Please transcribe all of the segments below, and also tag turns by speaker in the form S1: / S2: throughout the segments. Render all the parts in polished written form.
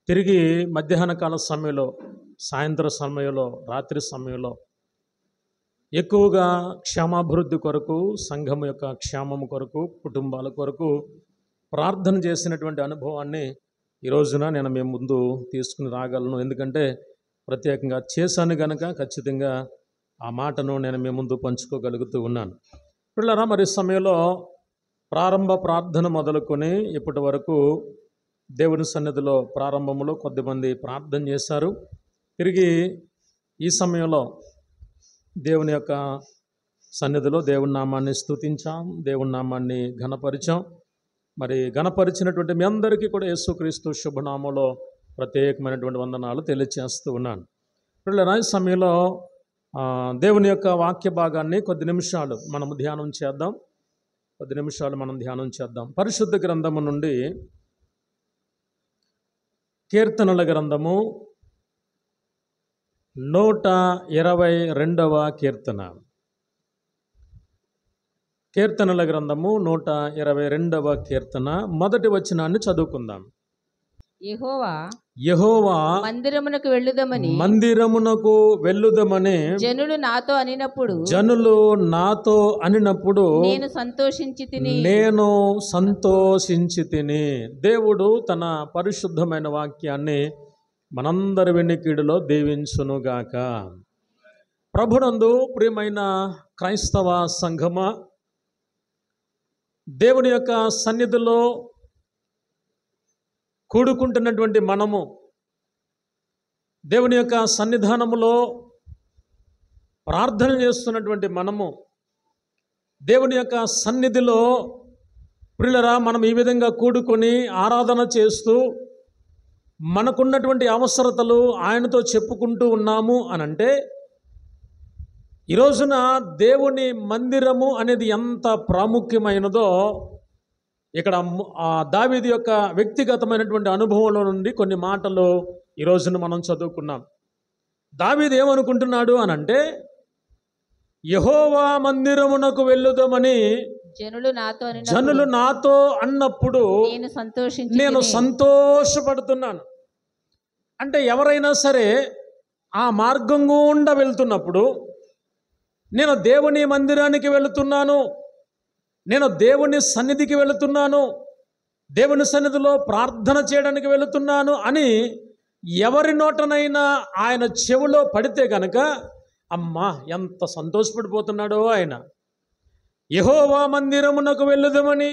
S1: తిరిగి మధ్యాహ్న కాల సమయంలో, సాయంత్రం సమయంలో, రాత్రి సమయంలో ఎక్కువగా క్షేమాభివృద్ధి కొరకు, సంఘం యొక్క క్షేమం కొరకు, కుటుంబాల కొరకు ప్రార్థన చేసినటువంటి అనుభవాన్ని ఈ రోజున నేను మీ ముందు తీసుకుని రాగలను. ఎందుకంటే ప్రత్యేకంగా చేశాను కనుక ఖచ్చితంగా ఆ మాటను నేను మీ ముందు పంచుకోగలుగుతూ ఉన్నాను. పిల్లరా, మరి సమయంలో ప్రారంభ ప్రార్థన మొదలుకొని ఇప్పటి వరకు దేవుని సన్నిధిలో ప్రారంభంలో కొద్దిమంది ప్రార్థన చేశారు. తిరిగి ఈ సమయంలో దేవుని యొక్క సన్నిధిలో దేవుని నామాన్ని స్తుతించాం, దేవుని నామాన్ని ఘనపరిచాం. మరి ఘనపరిచినటువంటి మీ అందరికీ కూడా యేసుక్రీస్తు శుభనామంలో ప్రత్యేకమైనటువంటి వందనాలు తెలియజేస్తూ ఉన్నాను. పిల్లరా, ఈ సమయంలో దేవుని యొక్క వాక్య భాగాన్ని కొద్ది నిమిషాలు మనం ధ్యానం చేద్దాం. పరిశుద్ధ గ్రంథము నుండి కీర్తనల గ్రంథము 122వ కీర్తన. కీర్తనల గ్రంథము 122వ కీర్తన మొదటి వచనాన్ని చదువుకుందాం. యెహోవా
S2: మందిరమునకు
S1: వెళ్ళుదమని
S2: జనులు
S1: నాతో అనినప్పుడు
S2: నేను
S1: సంతోషించి తిని. దేవుడు తన పరిశుద్ధమైన వాక్యాన్ని మనందరి వెన్నికీడులో దీవించునుగాక. ప్రభునందు ప్రియమైన క్రైస్తవ సంఘమా, దేవుని యొక్క సన్నిధిలో కూడుకుంటున్నటువంటి మనము, దేవుని యొక్క సన్నిధానములో ప్రార్థన చేస్తున్నటువంటి మనము, దేవుని యొక్క సన్నిధిలో ప్రియులరా మనం ఈ విధంగా కూడుకొని ఆరాధన చేస్తూ మనకున్నటువంటి అవసరతలు ఆయనతో చెప్పుకుంటూ ఉన్నాము అనంటే, ఈ రోజున దేవుని మందిరము అనేది ఎంత ప్రాముఖ్యమైనదో ఇక్కడ దావీదు యొక్క వ్యక్తిగతమైనటువంటి అనుభవంలో నుండి కొన్ని మాటలు ఈ రోజున మనం చదువుకున్నాం. దావీదు ఏమనుకుంటున్నాడు అనంటే, యెహోవా మందిరమునకు వెళ్ళుదామని జనులు నాతో అన్నప్పుడు నేను సంతోషపడుతున్నాను. అంటే ఎవరైనా సరే ఆ మార్గం గుండా వెళ్తున్నప్పుడు, నేను దేవుని మందిరానికి వెళుతున్నాను, నేను దేవుని సన్నిధికి వెళుతున్నాను, దేవుని సన్నిధిలో ప్రార్థన చేయడానికి వెళుతున్నాను అని ఎవరి నోటనైనా ఆయన చెవిలో పడితే కనుక, అమ్మా ఎంత సంతోషపడిపోతున్నాడో ఆయన. యెహోవా మందిరమునకు వెళ్ళుదామని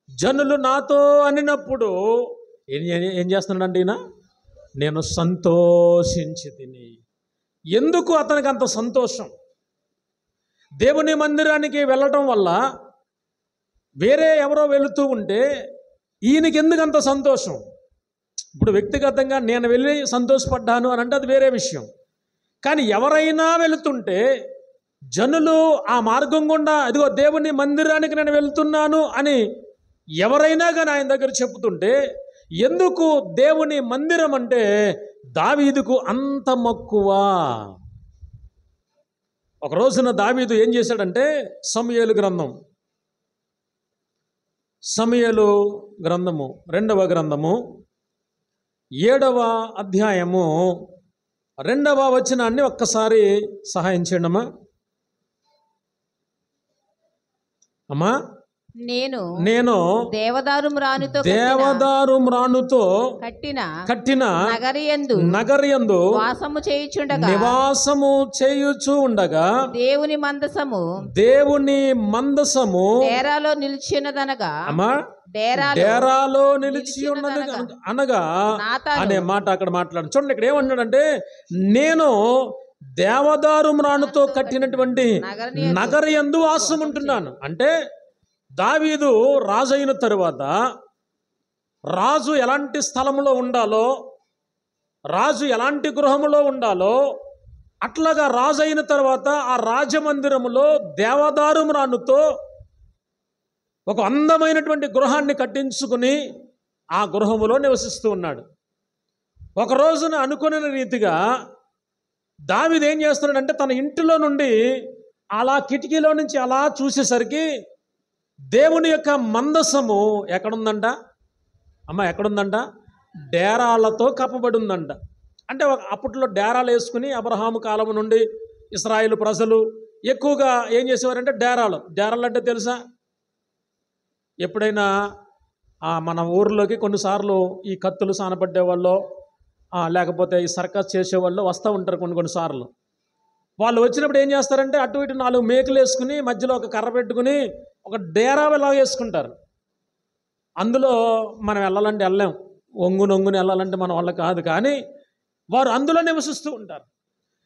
S1: జనులు నాతో అనినప్పుడు ఏం చేస్తున్నాడంటే ఈయన, నేను సంతోషించి తిని. ఎందుకు అతనికి అంత సంతోషం? దేవుని మందిరానికి వెళ్ళటం వల్ల వేరే ఎవరో వెళుతూ ఉంటే ఈయనకి ఎందుకు అంత సంతోషం? ఇప్పుడు వ్యక్తిగతంగా నేను వెళ్ళి సంతోషపడ్డాను అని అంటే అది వేరే విషయం. కానీ ఎవరైనా వెళుతుంటే జనులు ఆ మార్గం గుండా అదిగో దేవుని మందిరానికి నేను వెళ్తున్నాను అని ఎవరైనా కానీ ఆయన దగ్గర చెప్తుంటే, ఎందుకు దేవుని మందిరం అంటే దావీదుకు అంత మక్కువ? ఒక రోజున దావీదు ఏం చేశాడంటే, సమూయేలు గ్రంథము 2వ గ్రంథము 7వ అధ్యాయము 2వ వచనాన్ని ఒక్కసారి సహాయం చేయండి అమ్మా. నేను
S2: దేవదారు
S1: మ్రానుతో కట్టిన నగరియందు నివాసము చేయుచు ఉండగా
S2: దేవుని మందసము డేరాలో
S1: నిలిచి ఉన్నది అనగా అనే మాట అక్కడ మాట్లాడు. చూడండి, ఇక్కడ ఏమన్నాడంటే, నేను దేవదారు మ్రానుతో కట్టినటువంటి నగరియందు వాసం ఉంటున్నాను. అంటే దావీదు రాజు అయిన తరువాత రాజు ఎలాంటి స్థలంలో ఉండాలో, రాజు ఎలాంటి గృహములో ఉండాలో, అట్లాగా రాజు అయిన తర్వాత ఆ రాజమందిరములో దేవదారు మ్రానుతో ఒక అందమైనటువంటి గృహాన్ని కట్టించుకుని ఆ గృహములో నివసిస్తూ ఉన్నాడు. ఒక రోజున అనుకునే రీతిగా దావీదు ఏం చేస్తున్నాడంటే, తన ఇంటిలో నుండి అలా కిటికీలో నుంచి అలా చూసేసరికి దేవుని యొక్క మందసము ఎక్కడుందంట? డేరాలతో కప్పబడి ఉందంట. అంటే అప్పట్లో డేరాలు వేసుకుని అబ్రహాము కాలం నుండి ఇశ్రాయేలు ప్రజలు ఎక్కువగా ఏం చేసేవారంటే డేరాలు అంటే తెలుసా? ఎప్పుడైనా మన ఊర్లోకి కొన్నిసార్లు ఈ కత్తులు సానపడ్డే వాళ్ళు లేకపోతే ఈ సర్కస్ చేసేవాళ్ళు వస్తూ ఉంటారు కొన్నిసార్లు. వాళ్ళు వచ్చినప్పుడు ఏం చేస్తారంటే అటు ఇటు 4 మేకులు వేసుకుని మధ్యలో ఒక కర్ర పెట్టుకుని ఒక డేరా ఇలా వేసుకుంటారు. అందులో మనం వెళ్ళాలంటే వెళ్ళాం, ఒంగుని వెళ్ళాలంటే మన వల్ల కాదు, కానీ వారు అందులో నివసిస్తూ ఉంటారు.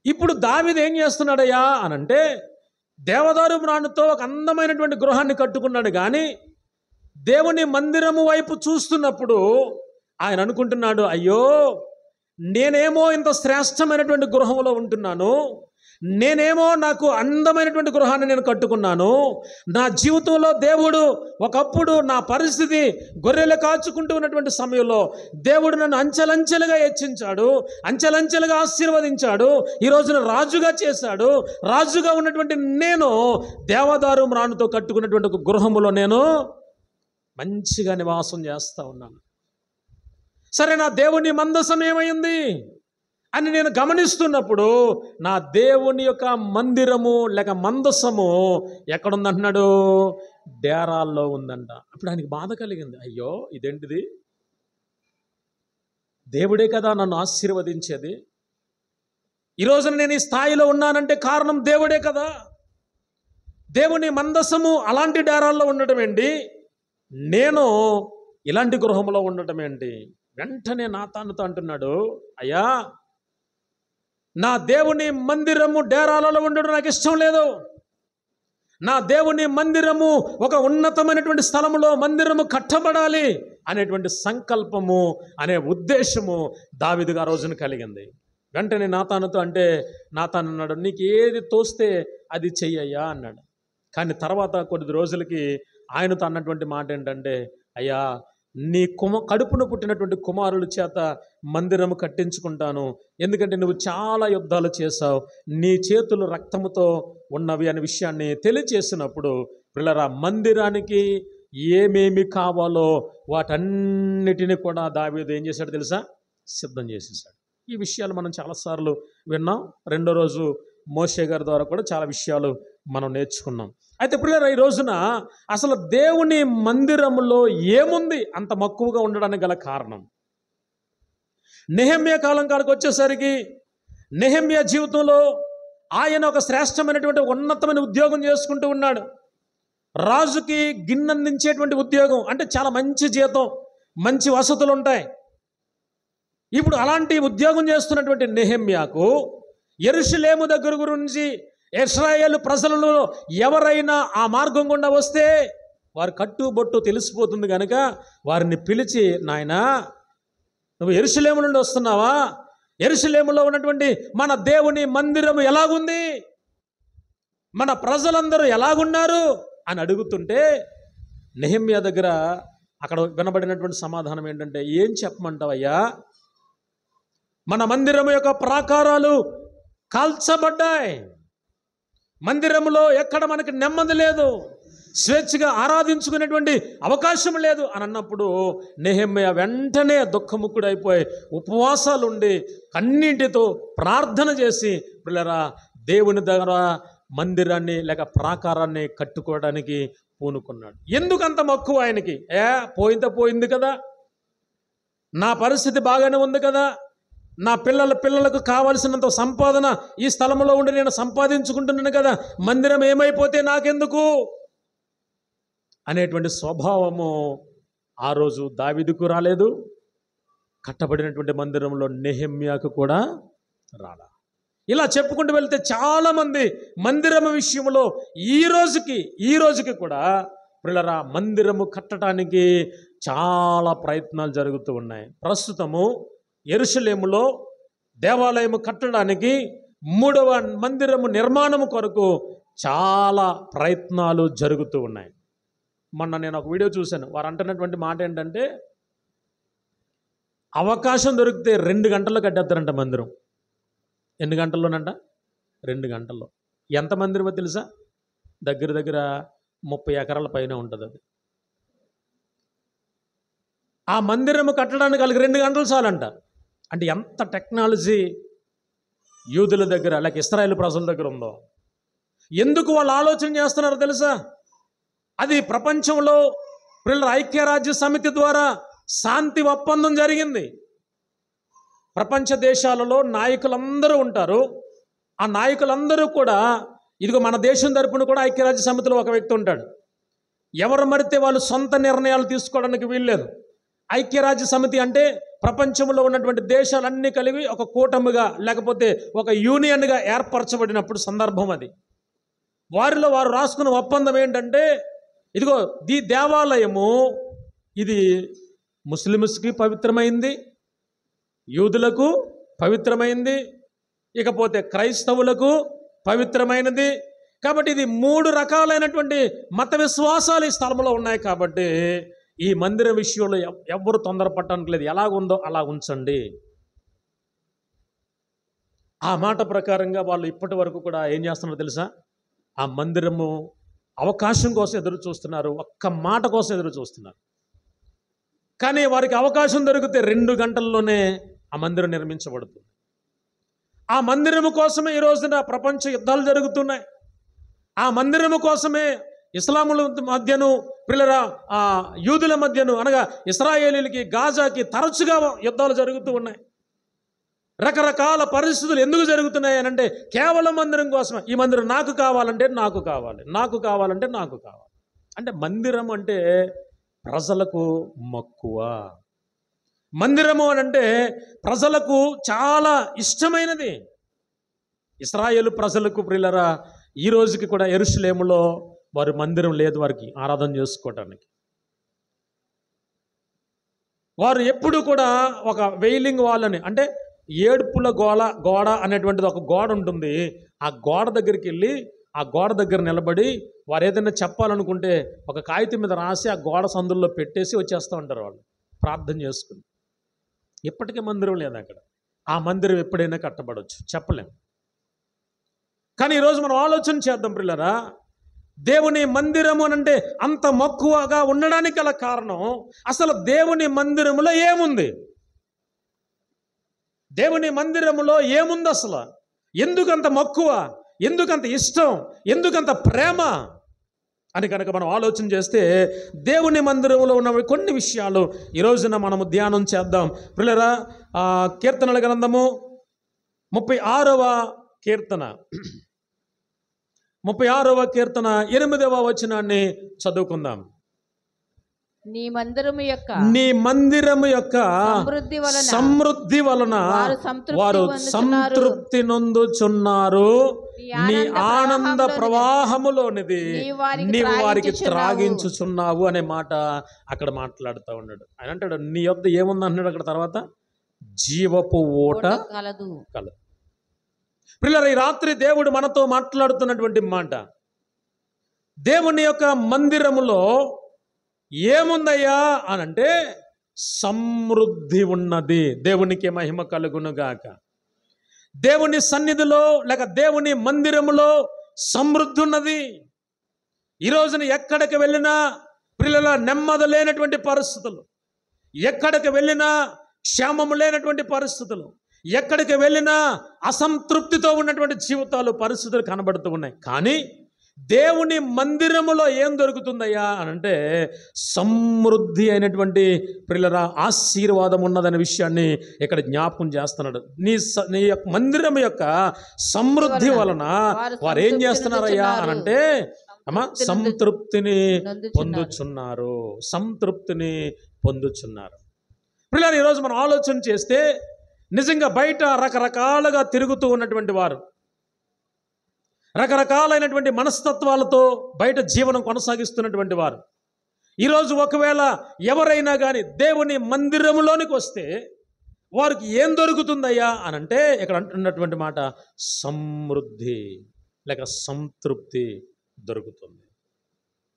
S1: ఇప్పుడు దావీదు ఏం చేస్తున్నాడయ్యా అనంటే దేవదారు మ్రాణుతో ఒక అందమైనటువంటి గృహాన్ని కట్టుకున్నాడు, కానీ దేవుని మందిరము వైపు చూస్తున్నప్పుడు ఆయన అనుకుంటున్నాడు, అయ్యో నేనేమో ఇంత శ్రేష్టమైనటువంటి గృహంలో ఉంటున్నాను, నేనేమో నాకు అందమైనటువంటి గృహాన్ని నేను కట్టుకున్నాను, నా జీవితంలో దేవుడు ఒకప్పుడు నా పరిస్థితి గొర్రెలు కాచుకుంటూ ఉన్నటువంటి సమయంలో దేవుడు నన్ను అంచెలంచెలుగా హెచ్చించాడు, అంచెలంచెలుగా ఆశీర్వదించాడు, ఈ రోజున రాజుగా చేశాడు. రాజుగా ఉన్నటువంటి నేను దేవదారు మ్రాణుతో కట్టుకున్నటువంటి ఒక గృహములో నేను మంచిగా నివాసం చేస్తూ ఉన్నాను. సరే, నా దేవుని మందసం ఏమైంది అని నేను గమనిస్తున్నప్పుడు నా దేవుని యొక్క మందిరము లేక మందసము ఎక్కడుందంటున్నాడు? డేరాల్లో ఉందంట. అప్పుడు ఆయనకి బాధ కలిగింది. అయ్యో ఇదేంటిది, దేవుడే కదా నన్ను ఆశీర్వదించేది, ఈరోజు నేను ఈ స్థాయిలో ఉన్నానంటే కారణం దేవుడే కదా. దేవుని మందసము అలాంటి డేరాల్లో ఉండటం ఏంటి, నేను ఇలాంటి గృహంలో ఉండటం ఏంటి? వెంటనే నాతానుతో అంటున్నాడు, అయ్యా నా దేవుని మందిరము డేరాలలో ఉండడం నాకు ఇష్టం లేదు. నా దేవుని మందిరము ఒక ఉన్నతమైనటువంటి స్థలములో మందిరము కట్టబడాలి అనేటువంటి సంకల్పము అనే ఉద్దేశము దావీదుకు ఆ రోజున కలిగింది. వెంటనే నాతానుతో అంటే నాతాను అన్నాడు, నీకు ఏది తోస్తే అది చెయ్యయ్యా అన్నాడు. కానీ తర్వాత కొద్ది రోజులకి ఆయనతో అన్నటువంటి మాట ఏంటంటే, అయ్యా నీ కడుపును పుట్టినటువంటి కుమారుల చేత మందిరము కట్టించుకుంటాను, ఎందుకంటే నువ్వు చాలా యుద్ధాలు చేశావు, నీ చేతులు రక్తముతో ఉన్నవి అనే విషయాన్ని తెలియచేసినప్పుడు పిల్లరా మందిరానికి ఏమేమి కావాలో వాటన్నిటిని కూడా దావీదు ఏం చేశాడు తెలుసా? సిద్ధం చేసేసాడు. ఈ విషయాలు మనం చాలాసార్లు విన్నాం. రెండో రోజు మోషే గారి ద్వారా కూడా చాలా విషయాలు మనం నేర్చుకున్నాం. అయితే పిల్లలు ఈ రోజున అసలు దేవుని మందిరములో ఏముంది అంత మక్కువగా ఉండడానికి గల కారణం? నెహెమ్యా కాలం కాడికి వచ్చేసరికి నెహెమ్యా జీవితంలో ఆయన ఒక శ్రేష్టమైనటువంటి ఉన్నతమైన ఉద్యోగం చేసుకుంటూ ఉన్నాడు. రాజుకి గిన్నెందించేటువంటి ఉద్యోగం, అంటే చాలా మంచి జీతం, మంచి వసతులు ఉంటాయి. ఇప్పుడు అలాంటి ఉద్యోగం చేస్తున్నటువంటి నెహెమ్యాకు యెరూషలేము దగ్గర గురించి ఇశ్రాయేలు ప్రజలలో ఎవరైనా ఆ మార్గం గుండా వస్తే వారి కట్టుబొట్టు తెలిసిపోతుంది కనుక వారిని పిలిచి, నాయనా నువ్వు యెరూషలేము నుండి వస్తున్నావా, యెరూషలేములో ఉన్నటువంటి మన దేవుని మందిరం ఎలాగుంది, మన ప్రజలందరూ ఎలాగున్నారు అని అడుగుతుంటే నెహెమ్యా దగ్గర అక్కడ వినబడినటువంటి సమాధానం ఏంటంటే, ఏం చెప్పమంటావయ్యా, మన మందిరం యొక్క ప్రాకారాలు కాల్చబడ్డాయి, మందిరంలో ఎక్కడ మనకి నెమ్మది లేదు, స్వేచ్ఛగా ఆరాధించుకునేటువంటి అవకాశం లేదు అని అన్నప్పుడు నెహెమ్యా వెంటనే దుఃఖముక్కుడైపోయి ఉపవాసాలు ఉండి కన్నీటితో ప్రార్థన చేసి పిల్లరా దేవుని దగ్గర మందిరాన్ని లేక ప్రాకారాన్ని కట్టుకోవడానికి పూనుకున్నాడు. ఎందుకంత మక్కువ ఆయనకి? పోయింది కదా, నా పరిస్థితి బాగానే ఉంది కదా, నా పిల్లలకు కావలసినంత సంపాదన ఈ స్థలంలో ఉండి నేను సంపాదించుకుంటున్నాను కదా, మందిరం ఏమైపోతే నాకెందుకు అనేటువంటి స్వభావము ఆ రోజు దావీదుకు రాలేదు, కట్టబడినటువంటి మందిరంలో నెహెమ్యాకు కూడా రాలా. ఇలా చెప్పుకుంటూ వెళ్తే చాలామంది మందిరం విషయంలో ఈ రోజుకి కూడా పిల్లరా మందిరము కట్టడానికి చాలా ప్రయత్నాలు జరుగుతూ ఉన్నాయి. ప్రస్తుతము యెరూషలేములో దేవాలయము కట్టడానికి 3వ మందిరము నిర్మాణము కొరకు చాలా ప్రయత్నాలు జరుగుతూ ఉన్నాయి. మొన్న నేను ఒక వీడియో చూశాను. వారు అంటున్నటువంటి మాట ఏంటంటే, అవకాశం దొరికితే 2 గంటల్లో కట్టేస్తారంట మందిరం. ఎన్ని గంటల్లోనంట? 2 గంటల్లో. ఎంత మందిరమో తెలుసా? దగ్గర 30 ఎకరాల పైన ఉంటుంది అది. ఆ మందిరము కట్టడానికి వాళ్ళకి 2 గంటలు చాలంట. అంటే ఎంత టెక్నాలజీ యూదుల దగ్గర లేక ఇశ్రాయేలు ప్రజల దగ్గర ఉందో. ఎందుకు వాళ్ళు ఆలోచన చేస్తున్నారో తెలుసా? అది ప్రపంచంలో పిల్లల ఐక్యరాజ్య సమితి ద్వారా శాంతి ఒప్పందం జరిగింది. ప్రపంచ దేశాలలో నాయకులందరూ ఉంటారు. ఆ నాయకులందరూ కూడా ఇదిగో మన దేశం తరపున కూడా ఐక్యరాజ్య సమితిలో ఒక వ్యక్తి ఉంటాడు. ఎవరు మరితే వాళ్ళు సొంత నిర్ణయాలు తీసుకోవడానికి వీల్లేదు. ఐక్యరాజ్య సమితి అంటే ప్రపంచంలో ఉన్నటువంటి దేశాలన్నీ కలిగి ఒక కూటమిగా లేకపోతే ఒక యూనియన్గా ఏర్పరచబడినప్పుడు సందర్భం అది. వారిలో వారు రాసుకున్న ఒప్పందం ఏంటంటే, ఇదిగో ఈ దేవాలయము ఇది ముస్లిమ్స్కి పవిత్రమైంది, యూదులకు పవిత్రమైంది, ఇకపోతే క్రైస్తవులకు పవిత్రమైనది. కాబట్టి ఇది 3 రకాలైనటువంటి మత విశ్వాసాలు ఈ స్థలంలో ఉన్నాయి. కాబట్టి ఈ మందిర విషయంలో ఎవ్వరు తొందరపడటానికి లేదు. ఎలాగుందో అలా ఉంచండి. ఆ మాట ప్రకారంగా వాళ్ళు ఇప్పటి వరకు కూడా ఏం చేస్తున్నారో తెలుసా? ఆ మందిరము అవకాశం కోసం ఎదురు చూస్తున్నారు. ఒక్క మాట కోసం ఎదురు చూస్తున్నారు. కానీ వారికి అవకాశం దొరికితే 2 గంటల్లోనే ఆ మందిరం నిర్మించబడుతుంది. ఆ మందిరము కోసమే ఈ రోజున ప్రపంచ యుద్ధాలు జరుగుతున్నాయి. ఆ మందిరము కోసమే ఇస్లాముల మధ్యను పిల్లల యూదుల మధ్యను అనగా ఇశ్రాయేలీలకి గాజాకి తరచుగా యుద్ధాలు జరుగుతూ ఉన్నాయి. రకరకాల పరిస్థితులు ఎందుకు జరుగుతున్నాయి అని అంటే కేవలం మందిరం కోసమే. ఈ మందిరం నాకు కావాలంటే నాకు కావాలి, నాకు కావాలంటే నాకు కావాలి. అంటే మందిరం అంటే ప్రజలకు మక్కువ. మందిరము అని అంటే ప్రజలకు చాలా ఇష్టమైనది. ఇశ్రాయేలు ప్రజలకు ప్రియులరా ఈ రోజుకి కూడా యెరూషలేములో వారి మందిరం లేదు వారికి ఆరాధన చేసుకోవటానికి. వారు ఎప్పుడు కూడా ఒక వెయిలింగ్ వాల్ అని అంటే ఏడుపుల గోడ అనేటువంటిది ఒక గోడ ఉంటుంది. ఆ గోడ దగ్గరికి వెళ్ళి ఆ గోడ దగ్గర నిలబడి వారు ఏదైనా చెప్పాలనుకుంటే ఒక కాగితం మీద రాసి ఆ గోడ సందుల్లో పెట్టేసి వచ్చేస్తూ ఉంటారు వాళ్ళు ప్రార్థన చేసుకుని. ఇప్పటికీ మందిరం లేదు అక్కడ. ఆ మందిరం ఎప్పుడైనా కట్టబడవచ్చు, చెప్పలేం. కానీ ఈరోజు మనం ఆలోచన చేద్దాం ప్రియులారా, దేవుని మందిరము అని అంటే అంత మక్కువగా ఉండడానికి గల కారణం అసలు దేవుని మందిరములో ఏముంది? దేవుని మందిరములో ఏముంది అసలు? ఎందుకంత మక్కువ, ఎందుకంత ఇష్టం, ఎందుకంత ప్రేమ అని కనుక మనం ఆలోచన చేస్తే దేవుని మందిరంలో ఉన్న కొన్ని విషయాలు ఈ రోజున మనము ధ్యానం చేద్దాం ప్రియులారా. కీర్తనల గ్రంథము 36వ కీర్తన 8వ వచనాన్ని చదువుకుందాం.
S2: నీ మందిరము యొక్క
S1: సమృద్ధి వలన వారు సంతృప్తి నొందుచున్నారు. నీ ఆనంద ప్రవాహములోనిది నీవు వారికి త్రాగించుచున్నావు అనే మాట అక్కడ మాట్లాడుతూ ఉన్నాడు. ఆయన అంటాడు నీ యొద్ద ఏముంది అంటున్నాడు అక్కడ తర్వాత, జీవపు ఓట కలదు. పిల్లలు, ఈ రాత్రి దేవుడు మనతో మాట్లాడుతున్నటువంటి మాట, దేవుని యొక్క మందిరములో ఏముందయ్యా అనంటే సమృద్ధి ఉన్నది. దేవునికి మహిమ కలుగునుగాక. దేవుని సన్నిధిలో లేక దేవుని మందిరములో సమృద్ధి ఉన్నది. ఈ రోజున ఎక్కడికి వెళ్ళినా పిల్లల నెమ్మది లేనటువంటి పరిస్థితులు, ఎక్కడికి వెళ్ళినా క్షేమము లేనటువంటి పరిస్థితులు, ఎక్కడికి వెళ్ళినా అసంతృప్తితో ఉన్నటువంటి జీవితాలు, పరిస్థితులు కనబడుతూ ఉన్నాయి. కానీ దేవుని మందిరములో ఏం దొరుకుతుందయ్యా అనంటే సమృద్ధి అయినటువంటి ప్రియులరా ఆశీర్వాదం ఉన్నదనే విషయాన్ని ఇక్కడ జ్ఞాపకం చేస్తున్నాడు. నీ యొక్క మందిరం యొక్క సమృద్ధి వలన వారు ఏం చేస్తున్నారయ్యా అనంటే సంతృప్తిని పొందుచున్నారు. సంతృప్తిని పొందుచున్నారు. ప్రియులారా, ఈరోజు మనం ఆలోచన చేస్తే నిజంగా బయట రకరకాలుగా తిరుగుతూ ఉన్నటువంటి వారు, రకరకాలైనటువంటి మనస్తత్వాలతో బయట జీవనం కొనసాగిస్తున్నటువంటి వారు, ఈరోజు ఒకవేళ ఎవరైనా కానీ దేవుని మందిరంలోనికి వస్తే వారికి ఏం దొరుకుతుందయ్యా అనంటే ఇక్కడ అంటున్నటువంటి మాట సమృద్ధి లేక సంతృప్తి దొరుకుతుంది.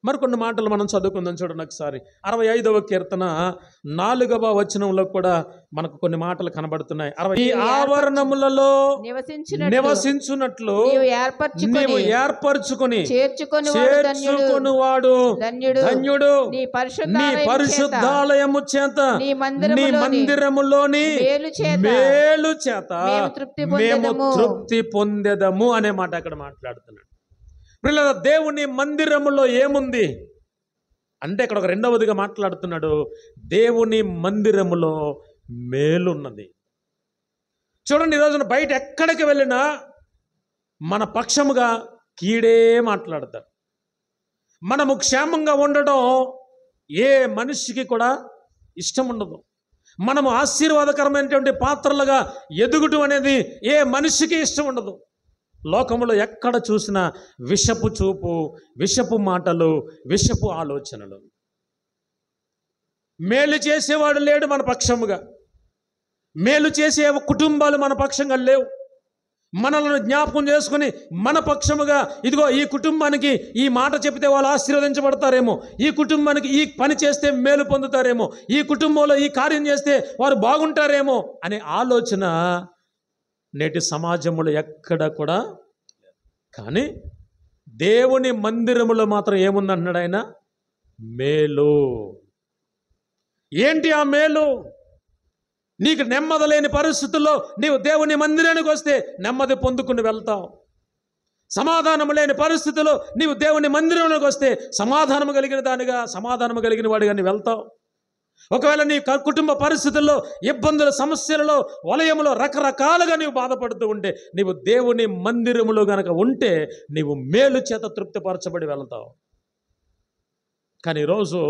S1: మరికొన్ని మాటలు మనం చదువుకుందాం. చూడండి ఒకసారి 65వ కీర్తన 4వ వచనంలో కూడా మనకు కొన్ని మాటలు కనబడుతున్నాయి. ఈ ఆవరణములలో నివసించున్నట్లు నీవు ఏర్పరచుకొని చేర్చుకొనువాడు ధన్యుడు. నీ పరిశుద్ధాలయము చేత నీ మందిరములోని మేలు చేత మేము తృప్తి పొందెదము అనే మాట అక్కడ మాట్లాడుతున్నాడు. పిల్లల, దేవుని మందిరములో ఏముంది అంటే ఇక్కడ ఒక రెండవదిగా మాట్లాడుతున్నాడు. దేవుని మందిరములో మేలున్నది. చూడండి, ఈ రోజున బయట ఎక్కడికి వెళ్ళినా మన పక్షముగా కీడే మాట్లాడతారు. మనము క్షేమంగా ఉండడం ఏ మనిషికి కూడా ఇష్టం ఉండదు. మనము ఆశీర్వాదకరమైనటువంటి పాత్రలుగా ఎదుగుటం అనేది ఏ మనిషికి ఇష్టం ఉండదు. లోకములో ఎక్కడ చూసినా విషపు చూపు, విషపు మాటలు, విషపు ఆలోచనలు. మేలు చేసేవాడు లేడు మన పక్షముగా. మేలు చేసే కుటుంబాలు మన పక్షంగా లేవు. మనలను జ్ఞాపకం చేసుకుని మన పక్షముగా ఇదిగో ఈ కుటుంబానికి ఈ మాట చెబితే వాళ్ళు ఆశీర్వదించబడతారేమో, ఈ కుటుంబానికి ఈ పని చేస్తే మేలు పొందుతారేమో, ఈ కుటుంబంలో ఈ కార్యం చేస్తే వారు బాగుంటారేమో అనే ఆలోచన నేటి సమాజంలో ఎక్కడ కూడా. కానీ దేవుని మందిరములో మాత్రం ఏముందంటున్నాడు ఆయన? మేలు. ఏంటి ఆ మేలు? నీకు నెమ్మది లేని పరిస్థితుల్లో నీవు దేవుని మందిరానికి వస్తే నెమ్మది పొందుకుని వెళ్తావు. సమాధానం లేని పరిస్థితుల్లో నీవు దేవుని మందిరంలోకి వస్తే సమాధానం కలిగిన వాడిగా నీవు వెళ్తావు. ఒకవేళ నీ కుటుంబ పరిస్థితుల్లో, ఇబ్బందుల, సమస్యలలో, వలయంలో రకరకాలుగా నీవు బాధపడుతూ ఉంటే నీవు దేవుని మందిరములో గనక ఉంటే నీవు మేలు చేత తృప్తిపరచబడి వెళ్తావు. కానీ ఈరోజు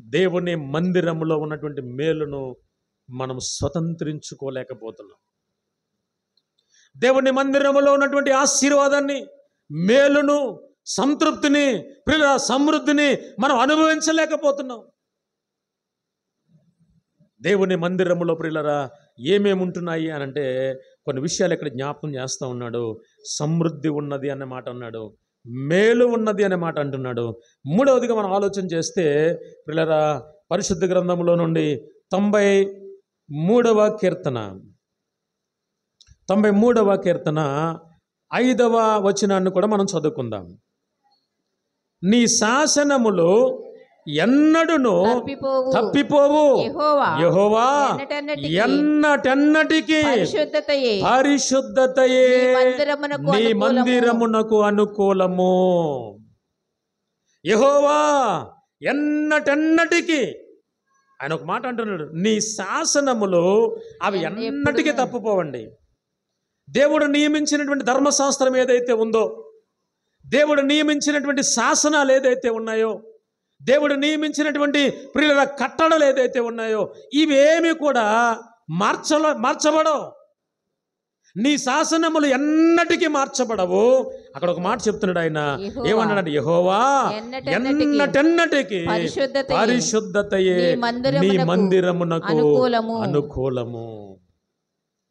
S1: దేవుని మందిరములో ఉన్నటువంటి మేలును మనం స్వతంత్రించుకోలేకపోతున్నాం. దేవుని మందిరములో ఉన్నటువంటి ఆశీర్వాదాన్ని, మేలును, సంతృప్తిని, సమృద్ధిని మనం అనుభవించలేకపోతున్నాం. దేవుని మందిరములో ప్రియులరా ఏమేమి ఉంటున్నాయి అని అంటే కొన్ని విషయాలు ఇక్కడ జ్ఞాపకం చేస్తూ ఉన్నాడు. సమృద్ధి ఉన్నది అనే మాట అన్నాడు, మేలు ఉన్నది అనే మాట అంటున్నాడు. మూడవదిగా మనం ఆలోచన చేస్తే ప్రియులరా పరిశుద్ధ గ్రంథంలో నుండి 93వ కీర్తన 5వ వచనాన్ని కూడా మనం చదువుకుందాం. నీ శాసనములు ఎన్నడును తప్పిపోవు, యెహోవా ఎన్నటెన్నటికి పరిశుద్ధతయే నీ మందిరమునకు అనుకూలము. యెహోవా ఎన్నటెన్నటికి, ఆయన ఒక మాట అంటున్నాడు, నీ శాసనములు అవి ఎన్నటికీ తప్పిపోవండి. దేవుడు నియమించినటువంటి ధర్మశాస్త్రం ఏదైతే ఉందో, దేవుడు నియమించినటువంటి శాసనాలు ఏదైతే ఉన్నాయో, దేవుడు నియమించినటువంటి ప్రియుల కట్టడలు ఏదైతే ఉన్నాయో ఇవేమి కూడా మార్చబడవు. నీ శాసనములు ఎన్నటికీ మార్చబడవు. అక్కడ ఒక మాట చెప్తున్నాడు ఆయన, ఏమన్నాడు? యెహోవా ఎన్నటెన్నటికి పరిశుద్ధతయే నీ మందిరమునకు అనుకూలము.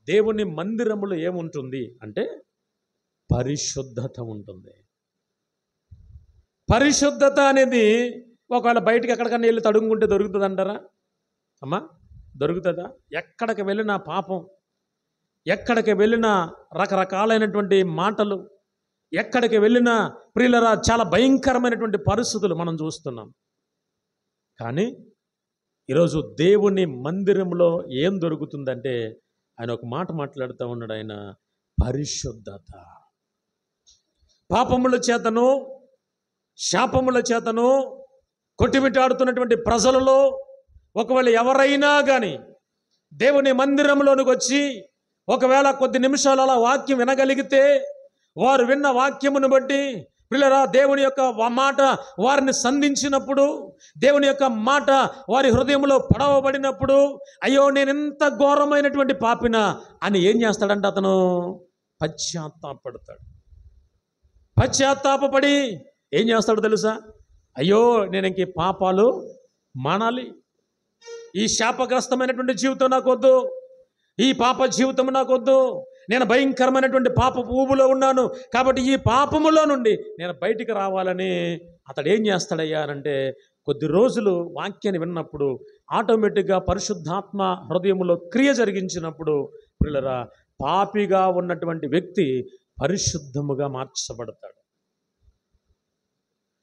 S1: దేవుని మందిరములో ఏముంటుంది అంటే పరిశుద్ధత ఉంటుంది. పరిశుద్ధత అనేది ఒకవేళ బయటికి ఎక్కడికన్నా వెళ్ళి తడుముకుంటే దొరుకుతుంది అంటారా అమ్మా? దొరుకుతుందా? ఎక్కడికి వెళ్ళినా పాపం, ఎక్కడికి వెళ్ళినా రకరకాలైనటువంటి మాటలు, ఎక్కడికి వెళ్ళినా ప్రియులరా చాలా భయంకరమైనటువంటి పరిస్థితులు మనం చూస్తున్నాం. కానీ ఈరోజు దేవుని మందిరంలో ఏం దొరుకుతుందంటే ఆయన ఒక మాట మాట్లాడుతూ ఉన్నాడు. ఆయన పరిశుద్ధత. పాపముల చేతను, శాపముల చేతను కొట్టిమిట్టాడుతున్నటువంటి ప్రజలలో ఒకవేళ ఎవరైనా కానీ దేవుని మందిరంలోనికి వచ్చి ఒకవేళ కొద్ది నిమిషాలు అలా వాక్యం వినగలిగితే, వారు విన్న వాక్యమును బట్టి పిల్లరా దేవుని యొక్క మాట వారిని సంధించినప్పుడు, దేవుని యొక్క మాట వారి హృదయంలో పడవబడినప్పుడు, అయ్యో నేను ఎంత ఘోరమైనటువంటి పాపినా అని ఏం చేస్తాడంటే అతను పశ్చాత్తాపడతాడు. పశ్చాత్తాపడి ఏం చేస్తాడో తెలుసా? అయ్యో నేను ఇంక పాపాలు మానాలి, ఈ శాపగ్రస్తమైనటువంటి జీవితం నాకొద్దు, ఈ పాప జీవితం నాకొద్దు, నేను భయంకరమైనటువంటి పాపపు ఊబులో ఉన్నాను, కాబట్టి ఈ పాపములో నుండి నేను బయటికి రావాలని అతడు ఏం చేస్తాడయ్యా అంటే, కొద్ది రోజులు వాక్యాన్ని విన్నప్పుడు ఆటోమేటిక్గా పరిశుద్ధాత్మ హృదయంలో క్రియ జరిగించినప్పుడు పిల్లరా, పాపిగా ఉన్నటువంటి వ్యక్తి పరిశుద్ధముగా మార్చబడతాడు.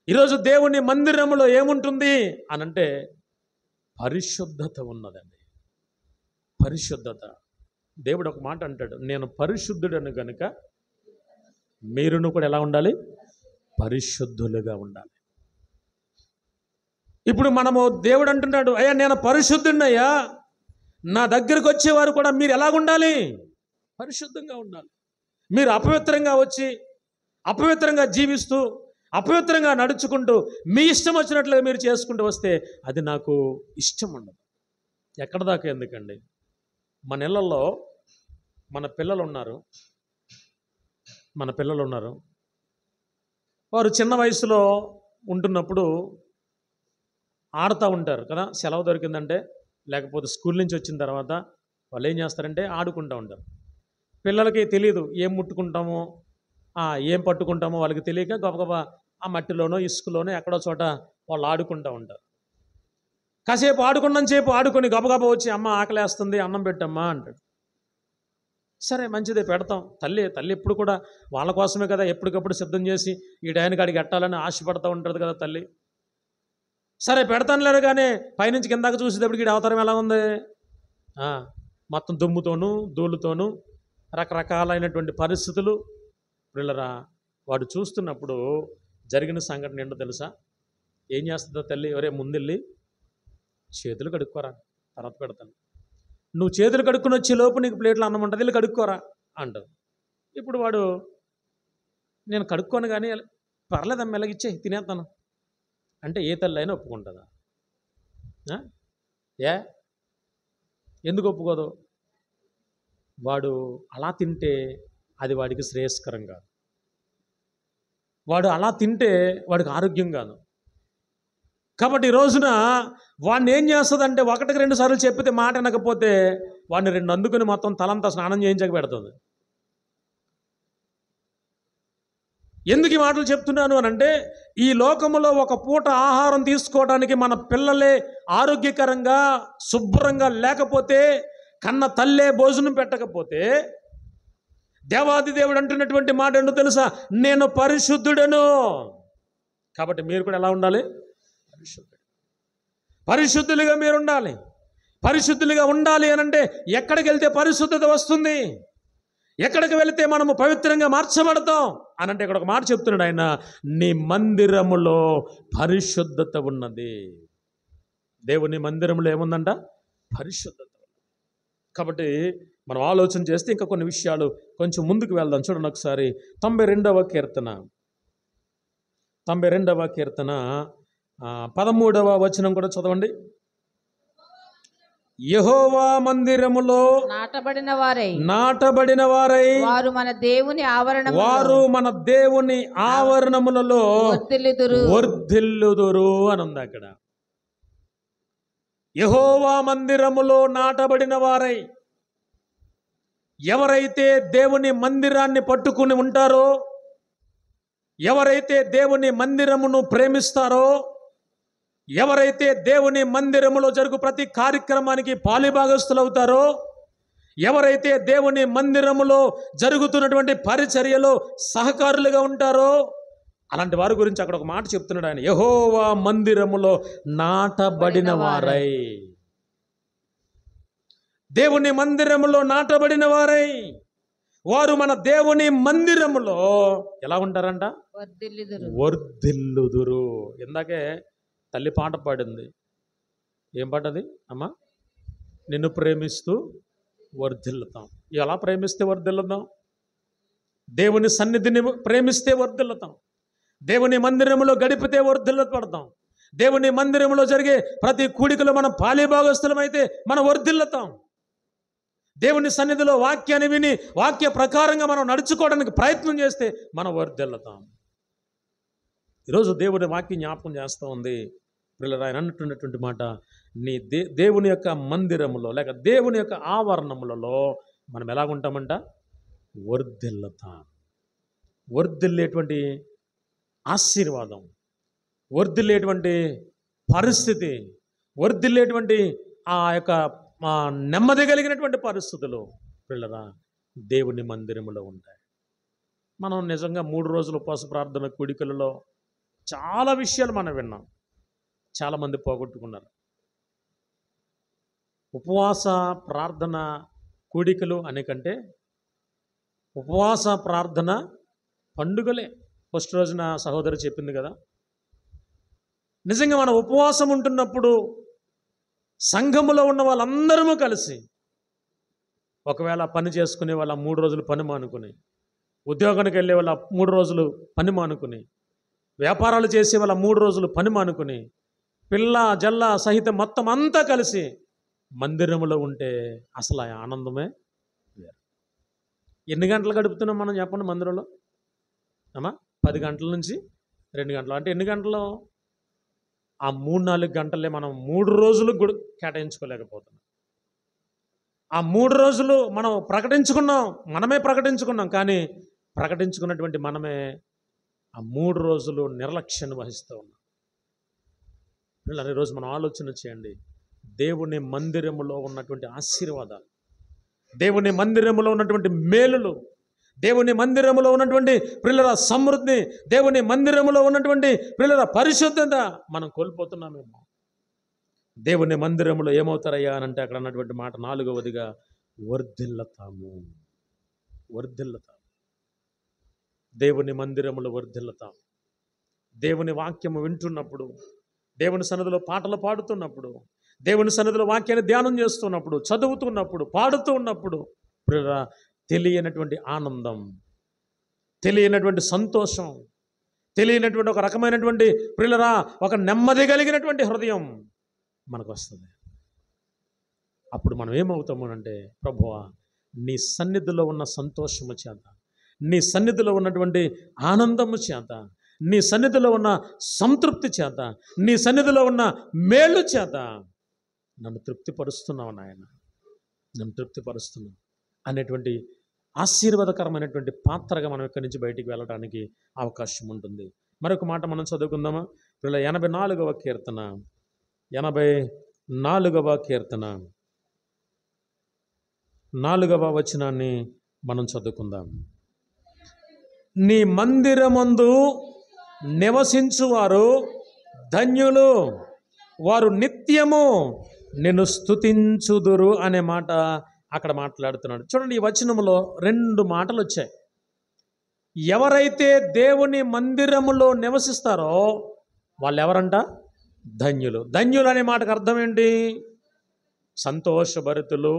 S1: ఈరోజు దేవుని మందిరములో ఏముంటుంది అనంటే పరిశుద్ధత ఉన్నదండి. పరిశుద్ధత. దేవుడు ఒక మాట అంటాడు, నేను పరిశుద్ధుడను గనుక మీరును కూడా ఎలా ఉండాలి? పరిశుద్ధులుగా ఉండాలి. ఇప్పుడు మనము దేవుడు అంటున్నాడు, అయ్యా నేను పరిశుద్ధున్నయ్యా, నా దగ్గరకు వచ్చేవారు కూడా మీరు ఎలాగుండాలి? పరిశుద్ధంగా ఉండాలి. మీరు అపవిత్రంగా వచ్చి అపవిత్రంగా జీవిస్తూ అపవిత్రంగా నడుచుకుంటూ మీ ఇష్టం వచ్చినట్లుగా మీరు చేసుకుంటూ వస్తే అది నాకు ఇష్టం ఉండదు. ఎక్కడ దాకా ఎందుకండి? మన ఇళ్ళల్లో మన పిల్లలు ఉన్నారు. వారు చిన్న వయసులో ఉంటున్నప్పుడు ఆడుతూ ఉంటారు కదా. సెలవు దొరికిందంటే లేకపోతే స్కూల్ నుంచి వచ్చిన తర్వాత వాళ్ళు ఏం చేస్తారంటే ఆడుకుంటూ ఉంటారు. పిల్లలకి తెలియదు ఏం ముట్టుకుంటామో ఏం పట్టుకుంటామో వాళ్ళకి తెలియక గబగబా ఆ మట్టిలోనో ఇసుకలోనో ఎక్కడో చోట వాళ్ళు ఆడుకుంటూ ఉంటారు. కాసేపు ఆడుకున్నంతసేపు ఆడుకొని గబగబా వచ్చి అమ్మ ఆకలేస్తుంది అన్నం పెట్టమ్మా అంటాడు. సరే మంచిదే పెడతాం. తల్లి ఎప్పుడు కూడా వాళ్ళ కోసమే కదా ఎప్పటికప్పుడు సిద్ధం చేసి ఈ టైంకి అడిగి ఎట్టాలని ఆశపడుతూ ఉంటుంది కదా తల్లి. సరే పెడతాను లేదు, కానీ పైనుంచి కిందాక చూసేటప్పటికి ఈ అవతారం ఎలా ఉంది? మొత్తం దుమ్ముతోనూ ధూళితోనూ రకరకాలైనటువంటి పరిస్థితులు. పిల్లరా, వాడు చూస్తున్నప్పుడు జరిగిన సంఘటన ఏంటో తెలుసా? ఏం చేస్తుందో తల్లి, ఎవరే ముందెళ్ళి చేతులు కడుక్కోరా, తర్వాత పెడతాను. నువ్వు చేతులు కడుక్కుని వచ్చే లోపు నీకు ప్లేట్లో అన్నం ఉంటుంది, వెళ్ళి కడుక్కోరా అంటావు. ఇప్పుడు వాడు నేను కడుక్కోను కానీ పర్లేదమ్మ ఎలాగిచ్చే తినేస్తాను అంటే ఏ తల్లి అయినా ఒప్పుకుంటుందా? ఎందుకు ఒప్పుకోదు? వాడు అలా తింటే అది వాడికి శ్రేయస్కరం కాదు. వాడు అలా తింటే వాడికి ఆరోగ్యం కాదు. కాబట్టి ఈ రోజున వాడిని ఏం చేస్తుందంటే 1-2 సార్లు చెప్పితే మాట వినకపోతే వాడిని 2 అందుకుని మొత్తం తలంతా స్నానం చేయించక పెడుతుంది. ఎందుకు ఈ మాటలు చెప్తున్నాను అనంటే, ఈ లోకములో ఒక పూట ఆహారం తీసుకోవడానికి మన పిల్లలే ఆరోగ్యకరంగా శుభ్రంగా లేకపోతే, కన్న తల్లే భోజనం పెట్టకపోతే, దేవాది దేవుడు అంటున్నటువంటి మాట ఏంటో తెలుసా? నేను పరిశుద్ధుడను. కాబట్టి మీరు కూడా ఎలా ఉండాలి? పరిశుద్ధులుగా మీరు ఉండాలి. పరిశుద్ధులుగా ఉండాలి అనంటే ఎక్కడికి వెళ్తే పరిశుద్ధత వస్తుంది? ఎక్కడికి వెళితే మనము పవిత్రంగా మార్చబడతాం అనంటే ఇక్కడ ఒక మాట చెప్తున్నాడు ఆయన, నీ మందిరములో పరిశుద్ధత ఉన్నది. దేవుని మందిరంలో ఏముందంట? పరిశుద్ధత. కాబట్టి మనం ఆలోచన చేస్తే ఇంకా కొన్ని విషయాలు కొంచెం ముందుకు వెళ్దాం. చూడండి ఒకసారి 92వ కీర్తన 13వ వచనం కూడా చదవండి. యెహోవా మందిరములో నాటబడిన వారై వారు మన దేవుని ఆవరణములలో వర్ధిల్లుదురు అని ఉంది అక్కడ. యెహోవా మందిరములో నాటబడిన వారై, ఎవరైతే దేవుని మందిరాన్ని పట్టుకుని ఉంటారో, ఎవరైతే దేవుని మందిరమును ప్రేమిస్తారో, ఎవరైతే దేవుని మందిరములో జరుగు ప్రతి కార్యక్రమానికి పాలిభాగస్తులు అవుతారో, ఎవరైతే దేవుని మందిరములో జరుగుతున్నటువంటి పరిచర్యలో సహకారులుగా ఉంటారో, అలాంటి వారి గురించి అక్కడ ఒక మాట చెప్తున్నాడు ఆయన. యెహోవా మందిరములో నాటబడిన వారై, దేవుని మందిరములో నాటబడిన వారై వారు మన దేవుని మందిరములో ఎలా ఉంటారంట? వర్ధిల్లుదురు. ఇందాకే తల్లి పాట పాడింది. ఏం పాట అది అమ్మా? నిన్ను ప్రేమిస్తూ వర్ధిల్లుతాం. ఎలా ప్రేమిస్తే వర్ధిల్లుతాం? దేవుని సన్నిధిని ప్రేమిస్తే వర్ధిల్లుతాం. దేవుని మందిరములో గడిపితే వర్ధిల్లపడతాం. దేవుని మందిరములో జరిగే ప్రతి కూడికలో మనం పాలిభాగస్థులమైతే మనం వర్ధిల్లుతాం. దేవుని సన్నిధిలో వాక్యాన్ని విని వాక్య ప్రకారంగా మనం నడుచుకోవడానికి ప్రయత్నం చేస్తే మనం వర్ధిల్లుతాం. ఈరోజు దేవుని వాక్యం జ్ఞాపకం చేస్తూ ఉంది. పిల్లలు ఆయన అన్నట్టున్నటువంటి మాట, నీ దేవుని యొక్క మందిరములో లేక దేవుని యొక్క ఆవరణములలో మనం ఎలాగుంటామంట? వర్ధిల్లతా. వర్ధిల్లేటువంటి ఆశీర్వాదం, వర్ధిల్లేటువంటి పరిస్థితి, వర్ధిల్లేటువంటి ఆ యొక్క నెమ్మది కలిగినటువంటి పరిస్థితులు పిల్లరా దేవుని మందిరములో ఉంటాయి. మనం నిజంగా 3 రోజుల ఉపవాస ప్రార్థన కూడికలలో చాలా విషయాలు మనం విన్నాం. చాలామంది పోగొట్టుకున్నారు. ఉపవాస ప్రార్థన కూడికలు అనే కంటే ఉపవాస ప్రార్థన పండుగలే. ఫస్ట్ రోజున సహోదరి చెప్పింది కదా, నిజంగా మనం ఉపవాసం ఉంటున్నప్పుడు సంఘములో ఉన్న వాళ్ళందరము కలిసి, ఒకవేళ పని చేసుకునే వాళ్ళ 3 రోజులు పని మానుకుని, ఉద్యోగానికి వెళ్ళే వాళ్ళ 3 రోజులు పని మానుకుని, వ్యాపారాలు చేసే వాళ్ళ 3 రోజులు పని మానుకుని, పిల్ల జల్ల సహితం మొత్తం అంతా కలిసి మందిరములో ఉంటే అసలు ఆ ఆనందమే వేరు. ఎన్ని గంటలు గడుపుతున్నాం మనం చెప్పండి మందిరంలో? అమ్మా 10 గంటల నుంచి 2 గంటలు అంటే ఎన్ని గంటలు? ఆ 3-4 గంటలే మనం 3 రోజులు కూడా కేటాయించుకోలేకపోతున్నాం. ఆ 3 రోజులు మనం మనమే ప్రకటించుకున్నాం, కానీ ప్రకటించుకున్నటువంటి మనమే ఆ 3 రోజులు నిర్లక్ష్యాన్ని వహిస్తూ ఉన్నాం. ఈరోజు మనం ఆలోచన చేయండి. దేవుని మందిరములో ఉన్నటువంటి ఆశీర్వాదాలు, దేవుని మందిరములో ఉన్నటువంటి మేలులు, దేవుని మందిరములో ఉన్నటువంటి పిల్లల సమృద్ధి, దేవుని మందిరములో ఉన్నటువంటి పిల్లల పరిశుద్ధత మనం కోల్పోతున్నామేమో. దేవుని మందిరములో ఏమవుతారయ్యా అని అంటే అక్కడ అన్నటువంటి మాట 4వదిగా వర్ధిల్లతాము. వర్ధిల్లతాము. దేవుని మందిరములో వర్ధిల్లతాము. దేవుని వాక్యము వింటున్నప్పుడు, దేవుని సన్నిధిలో పాటలు పాడుతున్నప్పుడు, దేవుని సన్నిధిలో వాక్యాన్ని ధ్యానం చేస్తున్నప్పుడు, చదువుతున్నప్పుడు, పాడుతూ ఉన్నప్పుడు తెలియనటువంటి ఆనందం, తెలియనటువంటి సంతోషం, తెలియనటువంటి ఒక రకమైనటువంటి ప్రియులరా ఒక నెమ్మది కలిగినటువంటి హృదయం మనకు వస్తుంది. అప్పుడు మనం ఏమవుతాము అంటే, ప్రభువా నీ సన్నిధిలో ఉన్న సంతోషము చేత, నీ సన్నిధిలో ఉన్నటువంటి ఆనందము చేత, నీ సన్నిధిలో ఉన్న సంతృప్తి చేత, నీ సన్నిధిలో ఉన్న మేలు చేత నన్ను తృప్తిపరుస్తున్నావు నాయన, నన్ను తృప్తిపరుస్తున్నావు అనేటువంటి ఆశీర్వాదకరమైనటువంటి పాత్రగా మనం ఇక్కడి నుంచి బయటికి వెళ్ళడానికి అవకాశం ఉంటుంది. మరొక మాట మనం చదువుకుందామా? 84వ కీర్తన, 84వ కీర్తన 4వ వచనాన్ని మనం చదువుకుందాం. నీ మందిరమందు నివసించువారు ధన్యులు, వారు నిత్యము నిన్ను స్తుతించుదురు అనే మాట అక్కడ మాట్లాడుతున్నాడు. చూడండి, ఈ వచనములో 2 మాటలు వచ్చాయి. ఎవరైతే దేవుని మందిరములో నివసిస్తారో వాళ్ళు ఎవరంట? ధన్యులు. ధన్యులు అనే మాటకు అర్థం ఏంటి? సంతోషభరితులు,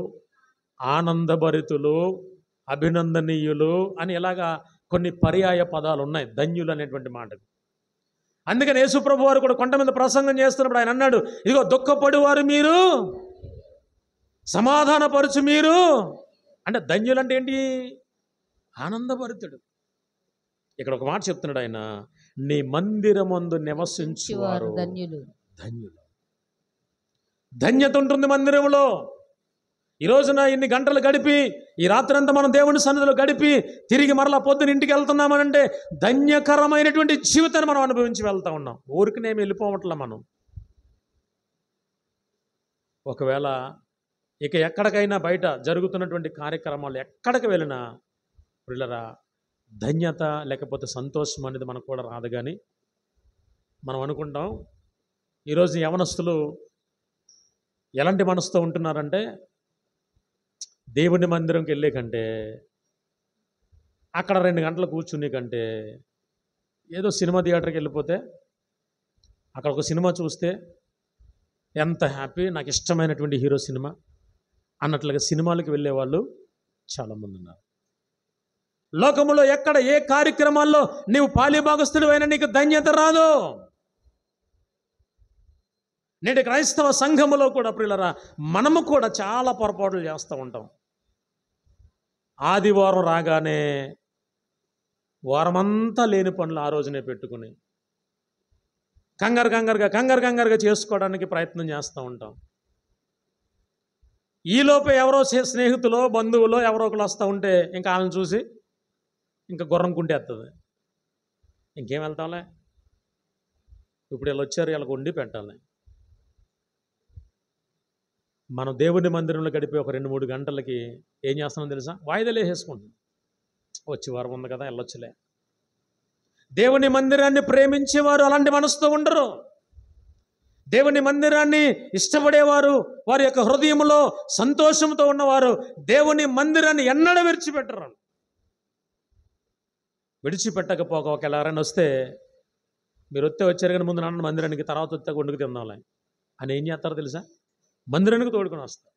S1: ఆనందభరితులు, అభినందనీయులు అని ఇలాగా కొన్ని పర్యాయ పదాలు ఉన్నాయి ధన్యులు అనేటువంటి మాటకు. అందుకని యేసుప్రభు వారు కూడా కొండ మీద ప్రసంగం చేస్తున్నప్పుడు ఆయన అన్నాడు, ఇదిగో దుఃఖపడువారు మీరు, సమాధానపరచు మీరు. అంటే ధన్యులు అంటే ఏంటి? ఆనందభరితుడు. ఇక్కడ ఒక మాట చెప్తున్నాడు ఆయన, నీ మందిరమందు నివసించువారు ధన్యులు. ధన్యులు. ధన్యత ఉంటుంది మందిరంలో. ఈ రోజున ఇన్ని గంటలు గడిపి, ఈ రాత్రంతా మనం దేవుని సన్నిధిలో గడిపి తిరిగి మరలా పొద్దున ఇంటికి వెళ్తున్నామనంటే ధన్యకరమైనటువంటి జీవితాన్ని మనం అనుభవించి వెళ్తా ఉన్నాం. ఊరికినేమి వెళ్ళిపోవట్లా మనం. ఒకవేళ ఇక ఎక్కడికైనా బయట జరుగుతున్నటువంటి కార్యక్రమాలు ఎక్కడికి వెళ్ళినా పిల్లరా ధన్యత లేకపోతే సంతోషం అనేది మనకు కూడా రాదు. కానీ మనం అనుకుంటాం, ఈరోజు యవనస్తులు ఎలాంటి మనసుతో ఉంటున్నారంటే, దేవుని మందిరంకి వెళ్ళే కంటే, అక్కడ 2 గంటలు కూర్చునే కంటే, ఏదో సినిమా థియేటర్కి వెళ్ళిపోతే అక్కడ ఒక సినిమా చూస్తే ఎంత హ్యాపీ, నాకు ఇష్టమైనటువంటి హీరో సినిమా అన్నట్లుగా సినిమాలకు వెళ్ళే వాళ్ళు చాలామంది ఉన్నారు. లోకములో ఎక్కడ ఏ కార్యక్రమాల్లో నీవు పాలిభాగస్తుడు అయినా నీకు ధన్యత రాదు. నేటి క్రైస్తవ సంఘములో కూడా ప్రియులరా మనము కూడా చాలా పొరపాట్లు చేస్తూ ఉంటాం. ఆదివారం రాగానే వారమంతా లేని పనులు ఆ రోజునే పెట్టుకుని కంగారుగా చేసుకోవడానికి ప్రయత్నం చేస్తూ ఉంటాం. ఈలోపే ఎవరో స్నేహితులో బంధువులో ఎవరో ఒకరు వస్తూ ఉంటే ఇంకా వాళ్ళని చూసి ఇంకా గుర్రం కుంటేస్తుంది. ఇంకేం వెళ్తాంలే, ఇప్పుడు వీళ్ళు వచ్చారు, వీళ్ళకి వండి పెట్టాలి. మనం దేవుని మందిరంలో గడిపే ఒక 2-3 గంటలకి ఏం చేస్తున్నాం తెలుసా? వాయిదాలు వేసేసుకుంటాం. వచ్చి వారం ఉంది కదా, వెళ్ళొచ్చులే. దేవుని మందిరాన్ని ప్రేమించేవారు అలాంటి మనసుతో ఉండరు. దేవుని మందిరాన్ని ఇష్టపడేవారు, వారి యొక్క హృదయంలో సంతోషంతో ఉన్నవారు దేవుని మందిరాన్ని ఎన్నడూ విడిచిపెట్టరు. విడిచిపెట్టకపోక ఒకవేళ ఎవరైనా వస్తే, మీరు వచ్చారు కానీ ముందు నాన్న మందిరానికి, తర్వాత వస్తే వండుకు తిందాంలే అని ఏం చేస్తారో తెలుసా? మందిరానికి తోడుకొని వస్తారు.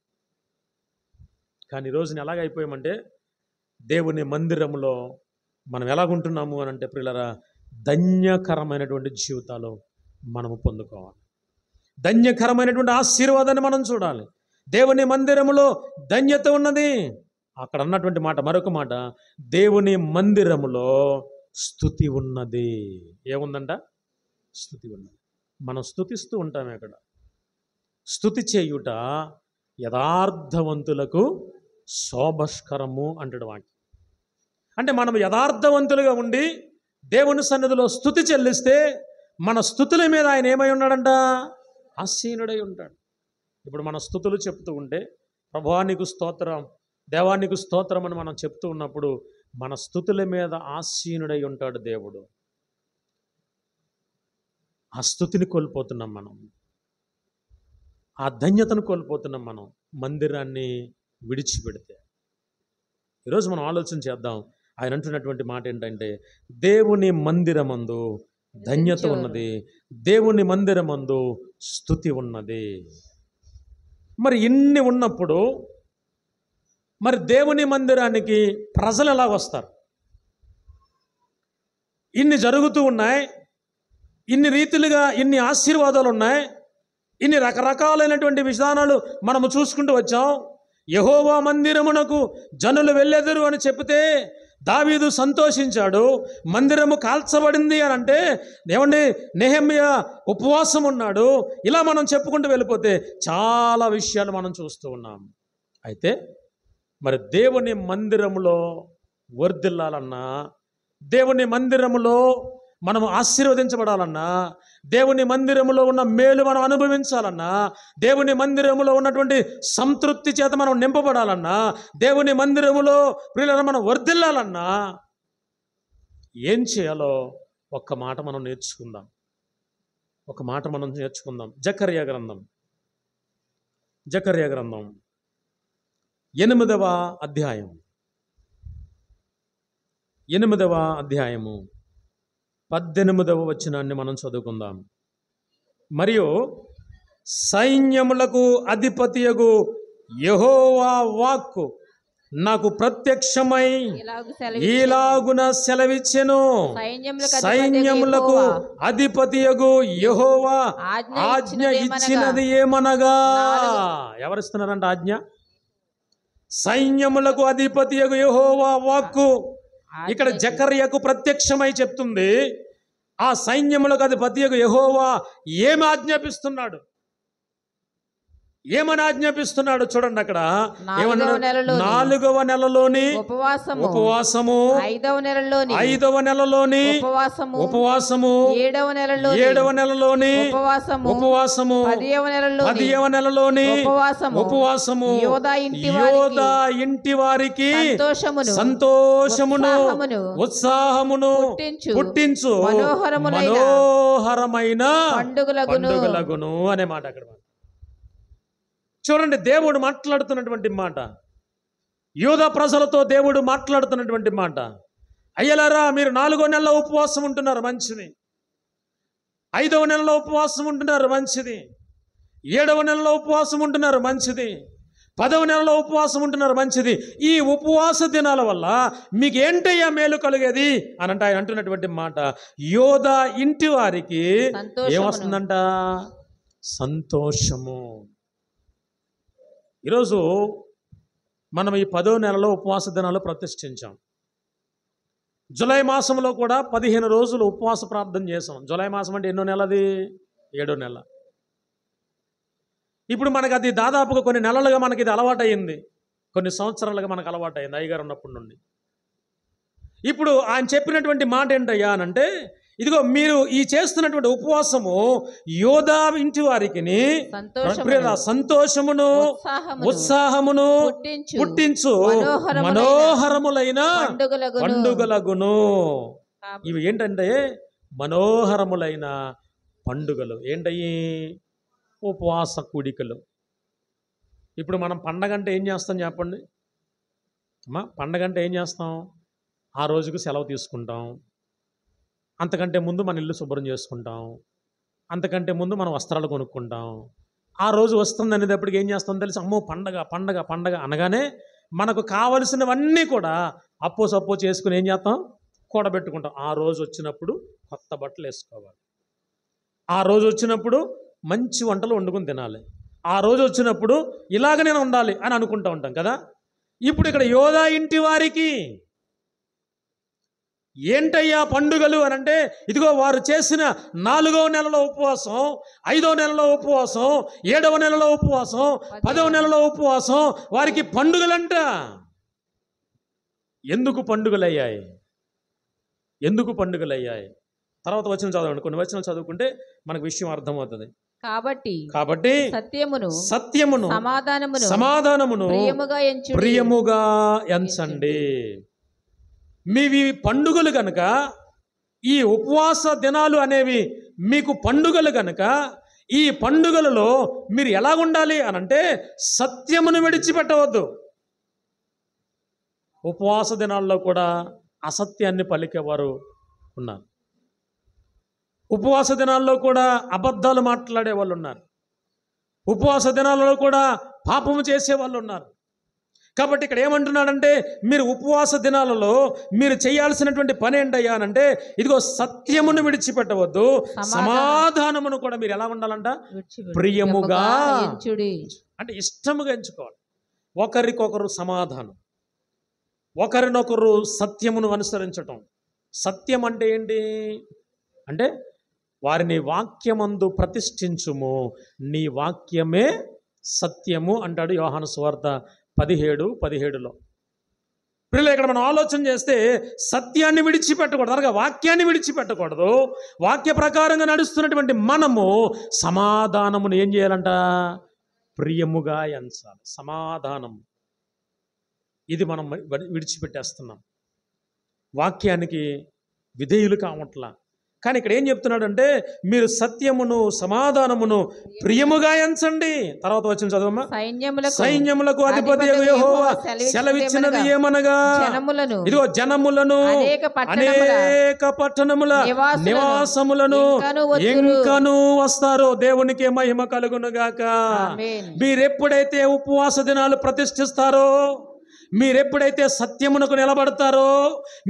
S1: కానీ ఈరోజున ఎలాగైపోయామంటే, దేవుని మందిరంలో మనం ఎలాగుంటున్నాము అని అంటే ప్రియులారా, ధన్యకరమైనటువంటి జీవితాలు మనము పొందుకోవాలి. ధన్యకరమైనటువంటి ఆశీర్వాదాన్ని మనం చూడాలి. దేవుని మందిరములో ధన్యత ఉన్నది. అక్కడ అన్నటువంటి మాట, మరొక మాట, దేవుని మందిరములో స్తుతి ఉన్నది. ఏముందంట? స్తుతి ఉన్నది. మనం స్తుతిస్తూ ఉంటామే. అక్కడ స్తుతి చేయుట యథార్థవంతులకు శోభస్కరము అంటాడు వాక్యం. అంటే మనం యథార్థవంతులుగా ఉండి దేవుని సన్నిధిలో స్తుతి చెల్లిస్తే మన స్తుతుల మీద ఆయన ఏమై ఉన్నాడంట? ఆసీనుడై ఉంటాడు. ఇప్పుడు మన స్తుతులు చెప్తూ ఉంటే, ప్రభువా నీకు స్తోత్రం, దేవా నీకు స్తోత్రం అని మనం చెప్తూ ఉన్నప్పుడు మన స్తుతుల మీద ఆసీనుడై ఉంటాడు దేవుడు. ఆ స్తుతిని కోల్పోతున్నాం మనం, ఆ ధన్యతను కోల్పోతున్నాం మనం మందిరాన్ని విడిచిపెడితే. ఈరోజు మనం ఆలోచన చేద్దాం. ఆయన అంటున్నటువంటి మాట ఏంటంటే, దేవుని మందిరమందు ధన్యత ఉన్నది, దేవుని మందిరమందు స్తుతి ఉన్నది. మరి ఇన్ని ఉన్నప్పుడు మరి దేవుని మందిరానికి ప్రజలు ఎలా వస్తారు? ఇన్ని జరుగుతూ ఉన్నాయి, ఇన్ని రీతిలుగా ఇన్ని ఆశీర్వాదాలు ఉన్నాయి, ఇన్ని రకరకాలైనటువంటి విధానాలు మనము చూసుకుంటూ వచ్చాం. యెహోవా మందిరమునకు జనులు వెళ్ళెదరు అని చెప్తే దావీదు సంతోషించాడు. మందిరము కాల్చబడింది అని అంటే ఏమండి, నెహెమ్యా ఉపవాసం ఉన్నాడు. ఇలా మనం చెప్పుకుంటూ వెళ్ళిపోతే చాలా విషయాలు మనం చూస్తూ ఉన్నాం. అయితే మరి దేవుని మందిరములో వర్ధిల్లాలన్నా, దేవుని మందిరములో మనము ఆశీర్వదించబడాలన్నా, దేవుని మందిరములో ఉన్న మేలు మనం అనుభవించాలన్నా, దేవుని మందిరములో ఉన్నటువంటి సంతృప్తి చేత మనం నింపబడాలన్నా, దేవుని మందిరములో ప్రియులారా మనం వర్ధిల్లాలన్నా ఏం చేయాలో ఒక్క మాట మనం నేర్చుకుందాం. ఒక మాట మనం నేర్చుకుందాం. జకర్యా గ్రంథం 8వ అధ్యాయం 18వ వచనాన్ని మనం చదువుకుందాం. మరియు సైన్యములకు అధిపతియగు యెహోవా వాక్కు నాకు ప్రత్యక్షమై ఈలాగున సెలవిచ్చెను. సైన్యములకు అధిపతియగు యెహోవా ఆజ్ఞ ఇచ్చినది ఏమనగా, ఎవరిస్తున్నారంట ఆజ్ఞ? సైన్యములకు అధిపతియగు యెహోవా వాక్కు ఇక్కడ జకర్యాకు ప్రత్యక్షమై చెప్తుంది. ఆ సైన్యములకు అధిపతియగు యెహోవా ఏమి ఆజ్ఞాపిస్తున్నాడు, ఏమని ఆజ్ఞాపిస్తున్నాడు చూడండి. అక్కడ ఏమన్నాడు? 4వ నెలలోని ఉపవాసము, 5వ నెలలోని ఉపవాసము, 7వ నెలలోని ఉపవాసము, 10వ నెలలోని ఉపవాసము, యోధా ఇంటి వారికి సంతోషమును ఉత్సాహమును పుట్టించు మనోహరమైన పండుగలగును అనే మాట అక్కడ చూడండి. దేవుడు మాట్లాడుతున్నటువంటి మాట, యూదా ప్రజలతో దేవుడు మాట్లాడుతున్నటువంటి మాట. అయ్యలారా, మీరు 4వ నెలలో ఉపవాసం ఉంటున్నారు, మంచిది. 5వ నెలలో ఉపవాసం ఉంటున్నారు, మంచిది. 7వ నెలలో ఉపవాసం ఉంటున్నారు, మంచిది. 10వ నెలలో ఉపవాసం ఉంటున్నారు, మంచిది. ఈ ఉపవాస దినాల వల్ల మీకు ఏంటయ్యా మేలు కలిగేది అని అంటే ఆయన అంటున్నటువంటి మాట, యోధా ఇంటి వారికి ఏమొస్తుందంట? సంతోషము. ఈరోజు మనం ఈ 10వ నెలలో ఉపవాస దినాలు ప్రతిష్ఠించాం. జూలై మాసంలో కూడా 15 రోజులు ఉపవాస ప్రార్థన చేసాం. జూలై మాసం అంటే ఎన్నో నెలది? 7వ నెల. ఇప్పుడు మనకు అది దాదాపుగా కొన్ని నెలలుగా మనకి ఇది అలవాటయింది, కొన్ని సంవత్సరాలుగా మనకు అలవాటయింది అయ్యగారు ఉన్నప్పటి నుండి. ఇప్పుడు ఆయన చెప్పినటువంటి మాట ఏంటయ్యా అనంటే, ఇదిగో మీరు ఈ చేస్తున్నటువంటి ఉపవాసము యోధా ఇంటి వారికి సంతోషమును ఉత్సాహమును పుట్టించు మనోహరములైన పండుగలగును. ఇవి ఏంటంటే మనోహరములైన పండుగలు. ఏంటయ్యి? ఉపవాస కూడికలు. ఇప్పుడు మనం పండగ అంటే ఏం చేస్తాం చెప్పండి అమ్మా? పండగ అంటే ఏం చేస్తాం? ఆ రోజుకు సెలవు తీసుకుంటాం, అంతకంటే ముందు మన ఇల్లు శుభ్రం చేసుకుంటాం, అంతకంటే ముందు మనం వస్త్రాలు కొనుక్కుంటాం. ఆ రోజు వస్తుంది అనేటప్పటికి ఏం చేస్తాం తెలుసు? అమ్మో పండగ పండగ పండగ అనగానే మనకు కావలసినవన్నీ కూడా అప్పో సప్పో చేసుకుని ఏం చేస్తాం? కూడబెట్టుకుంటాం. ఆ రోజు వచ్చినప్పుడు కొత్త బట్టలు వేసుకోవాలి, ఆ రోజు వచ్చినప్పుడు మంచి వంటలు వండుకుని తినాలి, ఆ రోజు వచ్చినప్పుడు ఇలాగ నేను ఉండాలి అని అనుకుంటూ ఉంటాం కదా. ఇప్పుడు ఇక్కడ యోధా ఇంటి వారికి ఏంటయ్యా పండుగలు అని అంటే, ఇదిగో వారు చేసిన 4వ నెలలో ఉపవాసం, 5వ నెలలో ఉపవాసం, 7వ నెలలో ఉపవాసం, 10వ నెలలో ఉపవాసం, వారికి పండుగలంట. ఎందుకు పండుగలయ్యాయి? ఎందుకు పండుగలయ్యాయి? తర్వాత వచనం చదవండి, కొన్ని వచనాలు చదువుకుంటే మనకు విషయం అర్థమవుతుంది. కాబట్టి సత్యమును సమాధానమును ప్రియముగా ఎంచండి. మీవి పండుగలు కనుక, ఈ ఉపవాస దినాలు అనేవి మీకు పండుగలు కనుక, ఈ పండుగలలో మీరు ఎలా ఉండాలి అనంటే సత్యమును విడిచిపెట్టవద్దు. ఉపవాస దినాల్లో కూడా అసత్యాన్ని పలికేవారు ఉన్నారు, ఉపవాస దినాల్లో కూడా అబద్ధాలు మాట్లాడే వాళ్ళు ఉన్నారు, ఉపవాస దినాలలో కూడా పాపము చేసే వాళ్ళు ఉన్నారు. కాబట్టి ఇక్కడ ఏమంటున్నాడంటే, మీరు ఉపవాస దినాలలో మీరు చేయాల్సినటువంటి పని ఏంటయ్యా అనంటే, ఇదిగో సత్యమును విడిచిపెట్టవద్దు, సమాధానమును కూడా మీరు ఎలా ఉండాలంట? ప్రియముగా, అంటే ఇష్టముగా ఎంచుకోవాలి. ఒకరికొకరు సమాధానం, ఒకరినొకరు సత్యమును అనుసరించటం. సత్యం అంటే ఏంటి అంటే, వారిని వాక్యమందు ప్రతిష్ఠించుము, నీ వాక్యమే సత్యము అంటాడు యోహాను సువార్త 17:17లో. పిల్లలు, ఇక్కడ మనం ఆలోచన చేస్తే సత్యాన్ని విడిచిపెట్టకూడదు, అనగా వాక్యాన్ని విడిచిపెట్టకూడదు. వాక్య ప్రకారంగా నడుస్తున్నటువంటి మనము సమాధానమును ఏం చేయాలంట? ప్రియముగా ఎంచాలి. సమాధానం ఇది మనం విడిచిపెట్టేస్తున్నాం, వాక్యానికి విధేయులు కావట్లా. కానీ ఇక్కడ ఏం చెప్తున్నాడంటే, మీరు సత్యమును సమాధానమును ప్రియముగా ఎంచండి. తర్వాత వచ్చిన చదవమ్మా. సైన్యములకు అధిపతి యెహోవా సెలవిచ్చినది ఏమనగా, ఇదిగో జనములను అనేక పట్టణముల నివాసములను ఇంకను వస్తారు. దేవునికి మహిమ కలుగును గాక. మీరెప్పుడైతే ఉపవాస దినాలు ప్రతిష్ఠిస్తారో, మీరెప్పుడైతే సత్యమునకు నిలబడతారో,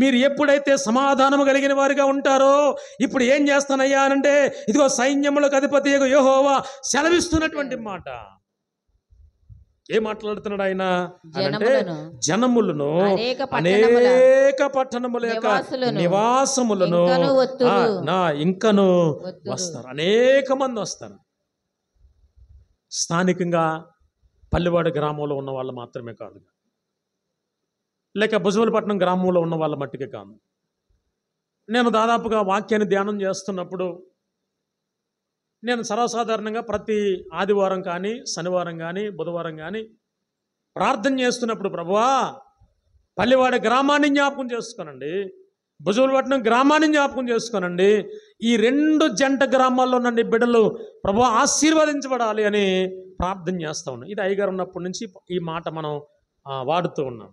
S1: మీరు ఎప్పుడైతే సమాధానము కలిగిన వారిగా ఉంటారో, ఇప్పుడు ఏం చేస్తానయ్యా అంటే, ఇదిగో సైన్యములకు అధిపతి యెహోవా సెలవిస్తున్నటువంటి మాట. ఏం మాట్లాడుతున్నాడు ఆయన అంటే, జనములను అనేక పట్టణముల యొక్క నివాసములను ఇంకను వస్తారు. అనేక మంది వస్తారు. స్థానికంగా పల్లివాడ గ్రామంలో ఉన్న వాళ్ళు మాత్రమే కాదు, లేక భుజవలపట్నం గ్రామంలో ఉన్న వాళ్ళ మట్టికే కాదు. నేను దాదాపుగా వాక్యాన్ని ధ్యానం చేస్తున్నప్పుడు నేను సర్వసాధారణంగా ప్రతి ఆదివారం కానీ, శనివారం కానీ, బుధవారం కానీ ప్రార్థన చేస్తున్నప్పుడు, ప్రభువా పల్లివాడ గ్రామాన్ని జ్ఞాపకం చేసుకోనండి, భుజవలపట్నం గ్రామాన్ని జ్ఞాపకం చేసుకోనండి, ఈ 2 జంట గ్రామాల్లో ఉన్న బిడ్డలు ప్రభువా ఆశీర్వదించబడాలి అని ప్రార్థన చేస్తూ ఉన్నాం. ఇది అయ్యగారు ఉన్నప్పటి నుంచి ఈ మాట మనం వాడుతూ ఉన్నాం.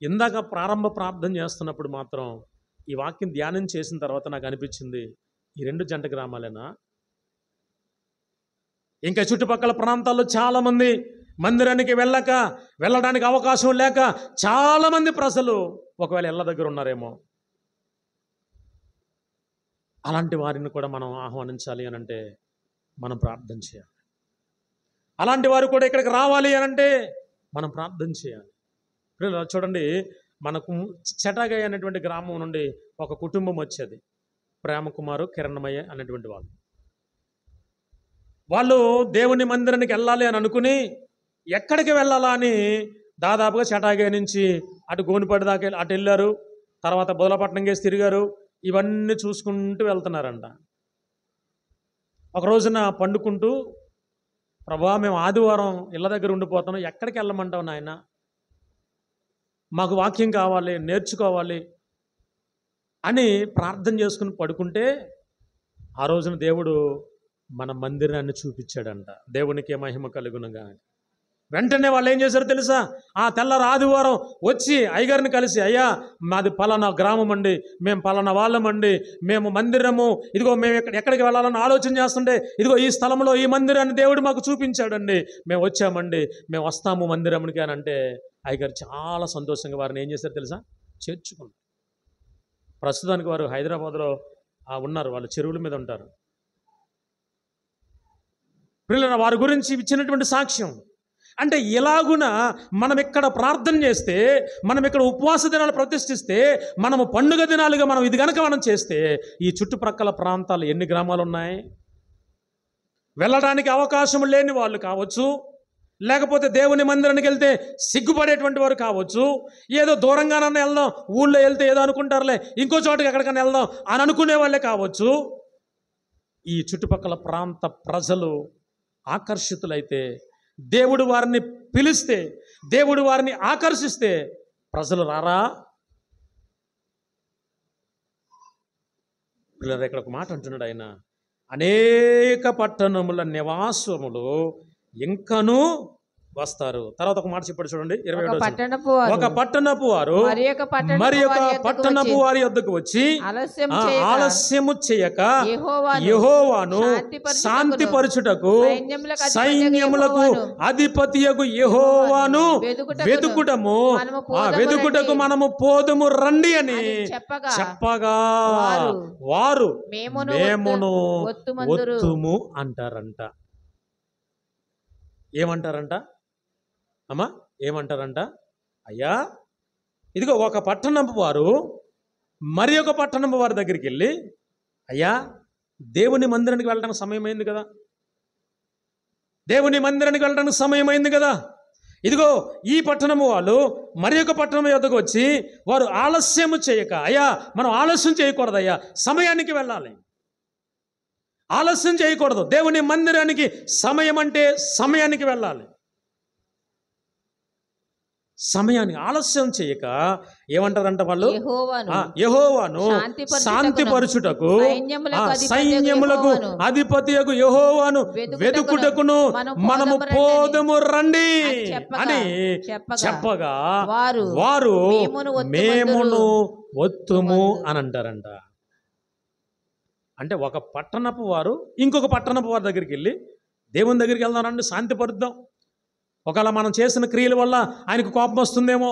S1: ఇందాక ప్రారంభ ప్రార్థన చేస్తున్నప్పుడు మాత్రం ఈ వాక్యం ధ్యానం చేసిన తర్వాత నాకు అనిపించింది, ఈ 2 జంట గ్రామాలేనా? ఇంకా చుట్టుపక్కల ప్రాంతాల్లో చాలామంది మందిరానికి వెళ్ళడానికి అవకాశం లేక చాలామంది ప్రజలు ఒకవేళ ఇళ్ళ దగ్గర ఉన్నారేమో. అలాంటి వారిని కూడా మనం ఆహ్వానించాలి అని అంటే మనం ప్రార్థన చేయాలి. అలాంటి వారు కూడా ఇక్కడికి రావాలి అని అంటే మనం ప్రార్థన చేయాలి. చూడండి, మనకు చటాగయ్య అనేటువంటి గ్రామం నుండి ఒక కుటుంబం వచ్చేది, ప్రేమకుమారు కిరణమయ్య అనేటువంటి వాళ్ళు. వాళ్ళు దేవుని మందిరానికి వెళ్ళాలి అని అనుకుని ఎక్కడికి వెళ్ళాలా అని దాదాపుగా చటాగే నుంచి అటు గోనిపడి దాకా అటు వెళ్ళారు. తర్వాత బుదలపట్నం కేసి తిరిగారు. ఇవన్నీ చూసుకుంటూ వెళ్తున్నారంట. ఒక రోజున పండుకుంటూ, ప్రభువా మేము ఆదివారం ఇళ్ళ దగ్గర ఉండిపోతాం, ఎక్కడికి వెళ్ళమంటావు నాయన, మాకు వాక్యం కావాలి, నేర్చుకోవాలి అని ప్రార్థన చేసుకుని పడుకుంటే ఆ రోజున దేవుడు మన మందిరాన్ని చూపించాడంట. దేవునికి మహిమ కలుగునుగా. వెంటనే వాళ్ళు ఏం చేశారో తెలుసా? ఆ తెల్లారి ఆదివారం వచ్చి అయ్యగారిని కలిసి, అయ్యా మాది పలానా గ్రామం అండి, మేము పలానా వాళ్ళమండి, మేము మందిరము ఇదిగో మేము ఎక్కడికి వెళ్ళాలని ఆలోచన చేస్తుంటే ఇదిగో ఈ స్థలంలో ఈ మందిరాన్ని దేవుడు మాకు చూపించాడండి, మేము వచ్చామండి, మేము వస్తాము మందిరంకి అని అంటే అయ్యగారు చాలా సంతోషంగా వారిని ఏం చేశారు తెలుసా? చేర్చుకున్నారు. ప్రస్తుతానికి వారు హైదరాబాద్లో ఉన్నారు, వాళ్ళు చెరువుల మీద ఉంటారు. పిల్లల వారి గురించి ఇచ్చినటువంటి సాక్ష్యం అంటే ఇలాగున మనం ఇక్కడ ప్రార్థన చేస్తే, మనం ఇక్కడ ఉపవాస దినాలు ప్రతిష్ఠిస్తే, మనము పండుగ దినాలుగా మనం ఇది కనుక మనం చేస్తే ఈ చుట్టుప్రక్కల ప్రాంతాలు ఎన్ని గ్రామాలు ఉన్నాయి? వెళ్ళడానికి అవకాశం లేని వాళ్ళు కావచ్చు, లేకపోతే దేవుని మందిరానికి వెళ్తే సిగ్గుపడేటువంటి వారు కావచ్చు, ఏదో దూరంగానన్నా వెళ్దాం, ఊళ్ళో వెళ్తే ఏదో అనుకుంటారులే, ఇంకో చోటకి ఎక్కడికైనా వెళ్దాం అని అనుకునే వాళ్ళే కావచ్చు. ఈ చుట్టుపక్కల ప్రాంత ప్రజలు ఆకర్షితులైతే, దేవుడు వారిని పిలిస్తే, దేవుడు వారిని ఆకర్షిస్తే ప్రజలు రారా? పిల్లలు ఇక్కడ ఒక మాట అంటున్నాడు ఆయన, అనేక పట్టణముల నివాసములు ఇంకనూ వస్తారు. తర్వాత ఒక మాట చెప్పాడు చూడండి, 27. ఒక పట్టణపు వారు మరి ఒక పట్టణపు వారి యొద్దకు వచ్చి ఆలస్యము చేయక యెహోవాను శాంతిపరచుటకు సైన్యములకు అధిపతియగు యెహోవాను వెదుకుటకు మనము పోదుము రండి అని చెప్పగా వారు మేమును ఒత్తుము అంటారంట. ఏమంటారంట అమ్మా? ఏమంటారంట? అయ్యా ఇదిగో ఒక పట్టణపు వారు మరి ఒక పట్టణపు వారి దగ్గరికి వెళ్ళి, అయ్యా దేవుని మందిరానికి వెళ్ళడానికి సమయమైంది కదా, దేవుని మందిరానికి వెళ్ళడానికి సమయమైంది కదా, ఇదిగో ఈ పట్టణము వాళ్ళు మరి ఒక పట్టణం యొద్దకు వచ్చి వారు ఆలస్యము చేయక, అయ్యా మనం ఆలస్యం చేయకూడదు, అయ్యా సమయానికి వెళ్ళాలి, ఆలస్యం చేయకూడదు, దేవుని మందిరానికి సమయం అంటే సమయానికి వెళ్ళాలి, సమయాన్ని ఆలస్యం చేయక ఏమంటారంట వాళ్ళు? యెహోవాను శాంతిపరచుటకు సైన్యములకు అధిపతియగు యెహోవాను వెదుకుటకును మనము పోదుము రండి అని చెప్పగా వారు మేమును ఒత్తుము అని అంటారంట. అంటే ఒక పట్టణపు వారు ఇంకొక పట్టణపు వారి దగ్గరికి వెళ్ళి, దేవుని దగ్గరికి వెళ్దామండి, శాంతిపరుద్దాం, ఒకవేళ మనం చేసిన క్రియల వల్ల ఆయనకు కోపం వస్తుందేమో,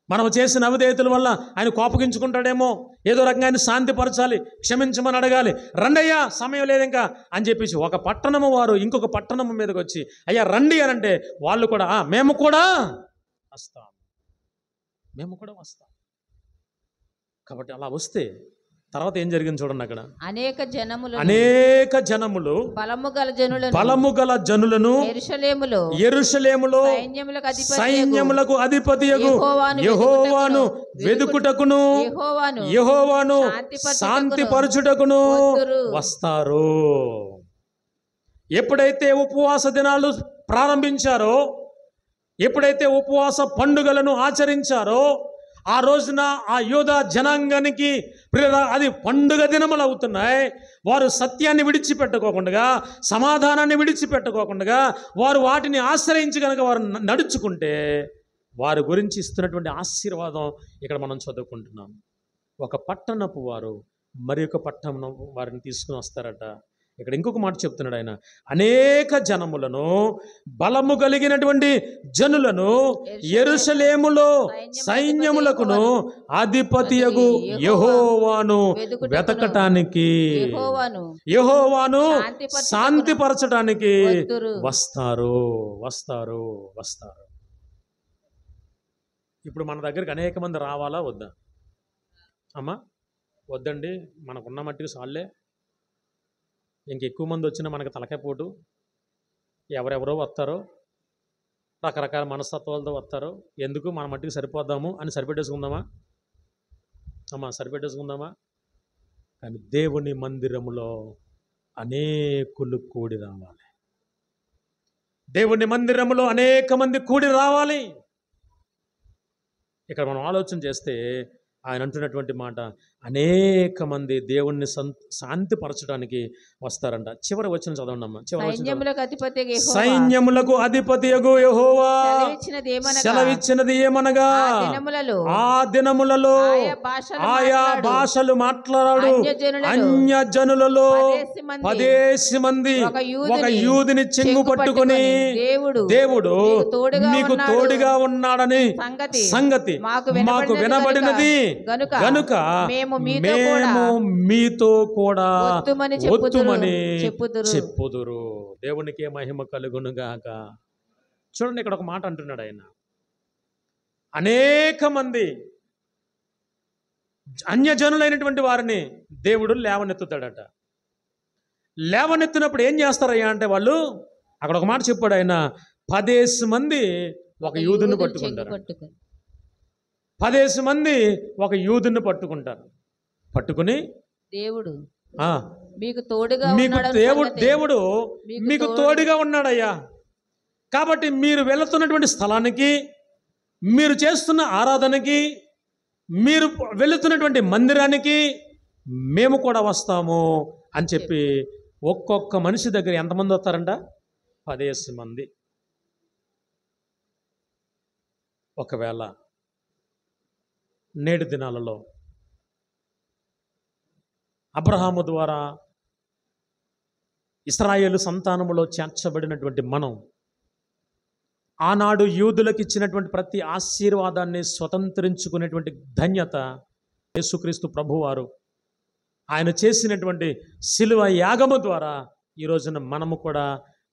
S1: మనం చేసిన అవిధేయతల వల్ల ఆయన కోపగించుకుంటాడేమో, ఏదో రకంగా ఆయన శాంతిపరచాలి, క్షమించమని అడగాలి, రండయ్యా సమయం లేదు ఇంకా అని చెప్పేసి ఒక పట్టణము వారు ఇంకొక పట్టణము మీదకి వచ్చి అయ్యా రండి అని అంటే వాళ్ళు కూడా మేము కూడా వస్తాం, మేము కూడా వస్తాం. కాబట్టి అలా వస్తే తర్వాత ఏం జరిగింది చూడండి. అక్కడ అనేక జనములు బలము గల జనులను యెరూషలేములో సైన్యములకు అధిపతియగు యెహోవాను వెదుకుటకును యెహోవాను శాంతిపరచుటకును వస్తారు. ఎప్పుడైతే ఉపవాస దినాలు ప్రారంభించారో, ఎప్పుడైతే ఉపవాస పండుగలను ఆచరించారో, ఆ రోజున ఆ యూదా జనాంగానికి అది పండుగ దినములు అవుతున్నాయి. వారు సత్యాన్ని విడిచిపెట్టుకోకుండా, సమాధానాన్ని విడిచిపెట్టుకోకుండా వారు వాటిని ఆశ్రయించి కనుక వారు నడుచుకుంటే వారి గురించి ఇస్తున్నటువంటి ఆశీర్వాదం ఇక్కడ మనం చదువుకుంటున్నాం. ఒక పట్టణపు వారు మరి ఒక పట్టణం వారిని తీసుకుని వస్తారట. ఇక్కడ ఇంకొక మాట చెప్తున్నాడు ఆయన, అనేక జనములను బలము కలిగినటువంటి జనులను యెరూషలేములో సైన్యములకును అధిపతియగు యెహోవాను వెతకటానికి, యెహోవాను శాంతిపరచడానికి వస్తారు. ఇప్పుడు మన దగ్గరికి అనేక మంది రావాలా వద్దా అమ్మా? వద్దండి, మనకున్న మట్టికి సాల్లే, ఇంకెక్కువ మంది వచ్చినా మనకు తలకాయ పోటు, ఎవరెవరో వస్తారు, రకరకాల మనస్తత్వాలతో వస్తారు. ఎందుకు మన మట్టికి సరిపోద్దాము అని సరిపెట్టేసుకుందామా అమ్మా, సరిపెట్టేసుకుందామా? కానీ దేవుని మందిరములో అనేకులు కూడి రావాలి. దేవుని మందిరములో అనేక మంది కూడి రావాలి. ఇక్కడ మనం ఆలోచన చేస్తే ఆయన అంటున్నటువంటి మాట, అనేక మంది దేవుణ్ణి శాంతిపరచడానికి వస్తారంట. చివరి వచనం చదవండి అమ్మా. సైన్యములకు అధిపతియగు యెహోవా సెలవిచ్చినది ఏమనగా, ఆ దినములలో ఆయా భాషలు మాట్లాడు అన్యజనులలో 10 మంది ఒక యూదుని చెంగు పట్టుకొని, దేవుడు మీకు తోడుగా ఉన్నాడని సంగతి మాకు వినబడినది గనుక మేము మీతో కూడా ఒత్తుమని చెప్పుదురు. దేవునికే మహిమ కలుగునుగాక. చూడండి, ఇక్కడ ఒక మాట అంటున్నాడు ఆయన. అనేక మంది అన్యజనులైనటువంటి వారిని దేవుడు లేవనెత్తుతాడట. లేవనెత్తినప్పుడు ఏం చేస్తారయ్యా అంటే, వాళ్ళు అక్కడ ఒక మాట చెప్పాడు ఆయన, 10 మంది ఒక యూదుని పట్టుకుంటారు. 10 మంది ఒక యూదుని పట్టుకుంటారు. పట్టుకుని దేవుడు మీకు తోడుగా ఉన్నాడయ్యా, కాబట్టి మీరు వెళుతున్నటువంటి స్థలానికి, మీరు చేస్తున్న ఆరాధనకి, మీరు వెళుతున్నటువంటి మందిరానికి మేము కూడా వస్తాము అని చెప్పి ఒక్కొక్క మనిషి దగ్గర ఎంతమంది వస్తారంట? 10 మంది. ఒకవేళ నేటి దినాలలో అబ్రహాము ద్వారా ఇశ్రాయేలు సంతానములో చేర్చబడినటువంటి మనం ఆనాడు యూదులకు ఇచ్చినటువంటి ప్రతి ఆశీర్వాదాన్ని స్వతంత్రించుకునేటువంటి ధన్యత యేసుక్రీస్తు ప్రభువారు ఆయన చేసినటువంటి శిలువ యాగము ద్వారా ఈ రోజున మనము కూడా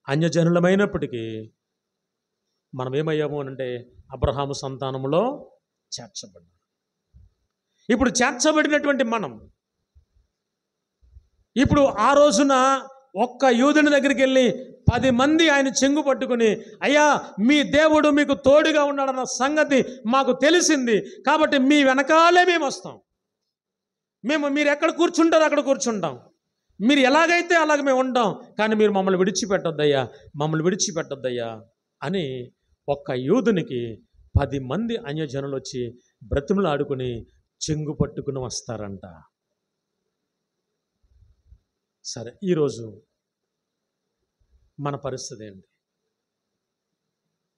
S1: అన్యజనులమైనప్పటికీ మనం ఏమయ్యాము అంటే అబ్రహాము సంతానములో చేర్చబడ్డాం. ఇప్పుడు చేర్చబడినటువంటి మనం ఇప్పుడు ఆ రోజున ఒక్క యూదుని దగ్గరికి వెళ్ళి 10 మంది ఆయన చెంగు పట్టుకుని, అయ్యా మీ దేవుడు మీకు తోడుగా ఉన్నాడన్న సంగతి మాకు తెలిసింది, కాబట్టి మీ వెనకాలే మేము వస్తాం, మీరు ఎక్కడ కూర్చుంటారో అక్కడ కూర్చుంటాం, మీరు ఎలాగైతే అలాగ మేము ఉంటాం, కానీ మీరు మమ్మల్ని విడిచిపెట్టొద్దయ్యా అని ఒక్క యూదునికి 10 మంది అన్యజనులు వచ్చి బ్రతుములు ఆడుకుని చెంగు పట్టుకుని వస్తారంట. సరే, ఈరోజు మన పరిస్థితి ఏంటి?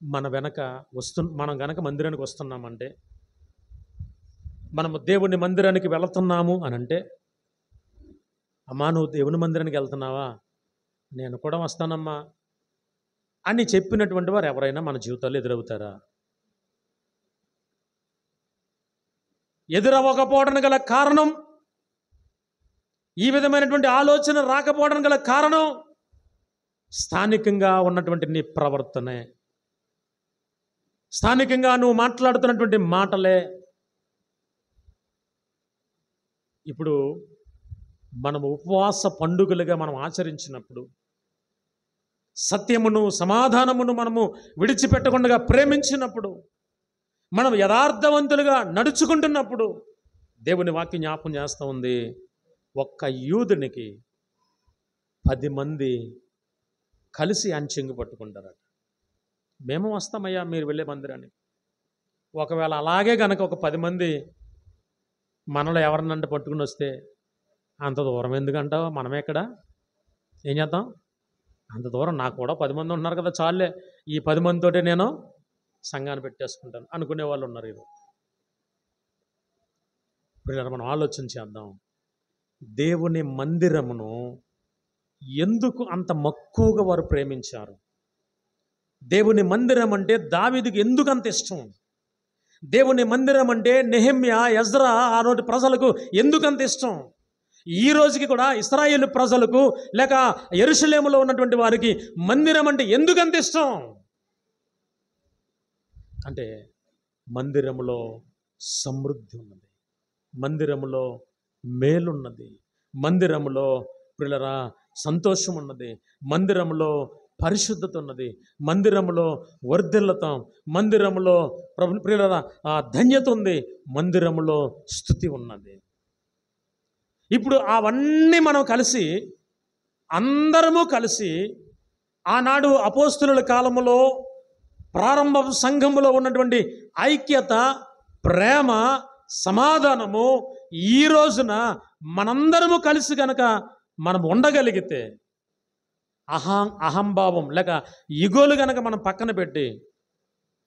S1: మనం గనక మందిరానికి వస్తున్నామంటే, మనము దేవుని మందిరానికి వెళుతున్నాము అని అంటే, అమ్మా నువ్వు దేవుని మందిరానికి వెళ్తున్నావా, నేను కూడా వస్తానమ్మా అని చెప్పినటువంటి వారు ఎవరైనా మన జీవితాల్లో ఎదురవుతారా? ఎదురవ్వకపోవడానికి గల కారణం, ఈ విధమైనటువంటి ఆలోచన రాకపోవడానికి గల కారణం స్థానికంగా ఉన్నటువంటి నీ ప్రవర్తనే, స్థానికంగా నువ్వు మాట్లాడుతున్నటువంటి మాటలే. ఇప్పుడు మనము ఉపవాస పండుగలుగా మనం ఆచరించినప్పుడు, సత్యమును సమాధానమును మనము విడిచిపెట్టకుండా ప్రేమించినప్పుడు, మనం యథార్థవంతులుగా నడుచుకుంటున్నప్పుడు దేవుని వాక్యం జ్ఞాపకం చేస్తూ ఉంది, ఒక్క యూదునికి 10 మంది కలిసి ఆయన చెంగు పట్టుకుంటారట. మేము వస్తామయ్యా మీరు వెళ్ళే మందిరానికి. ఒకవేళ అలాగే కనుక ఒక 10 మంది మనలో ఎవరినంటే పట్టుకుని వస్తే, అంత దూరం ఎందుకంటావు, మనమేక్కడ ఏం చేద్దాం, అంత దూరం నాకు కూడా 10 మంది ఉన్నారు కదా చాలే, ఈ 10 మందితోటే నేను సంఘాన్ని పెట్టేసుకుంటాను అనుకునే వాళ్ళు ఉన్నారు. ఇప్పుడు మనం ఆలోచన చేద్దాం, దేవుని మందిరమును ఎందుకు అంత మక్కువగా వారు ప్రేమించారు? దేవుని మందిరం అంటే దావీదుకి ఎందుకు అంత ఇష్టం? దేవుని మందిరం అంటే నెహెమ్యా, ఎజ్రా ఆనాటి ప్రజలకు ఎందుకు అంత ఇష్టం? ఈ రోజుకి కూడా ఇశ్రాయేలు ప్రజలకు లేక యెరూషలేములో ఉన్నటువంటి వారికి మందిరం అంటే ఎందుకు అంత ఇష్టం? అంటే మందిరములో సమృద్ధి ఉన్నది, మందిరములో మేలున్నది, మందిరములో ప్రియులారా సంతోషం ఉన్నది, మందిరములో పరిశుద్ధత ఉన్నది. మందిరములో వర్ధిల్లతాం. మందిరములో ప్రియులారా ధన్యత ఉంది. మందిరములో స్తుతి ఉన్నది. ఇప్పుడు అవన్నీ మనం కలిసి, అందరము కలిసి ఆనాడు అపోస్తలుల కాలములో ప్రారంభ సంఘములో ఉన్నటువంటి ఐక్యత, ప్రేమ, సమాధానము ఈ రోజున మనందరము కలిసి గనక మనం ఉండగలిగితే, అహంభావం లేక ఇగోలు గనక మనం పక్కన పెట్టి,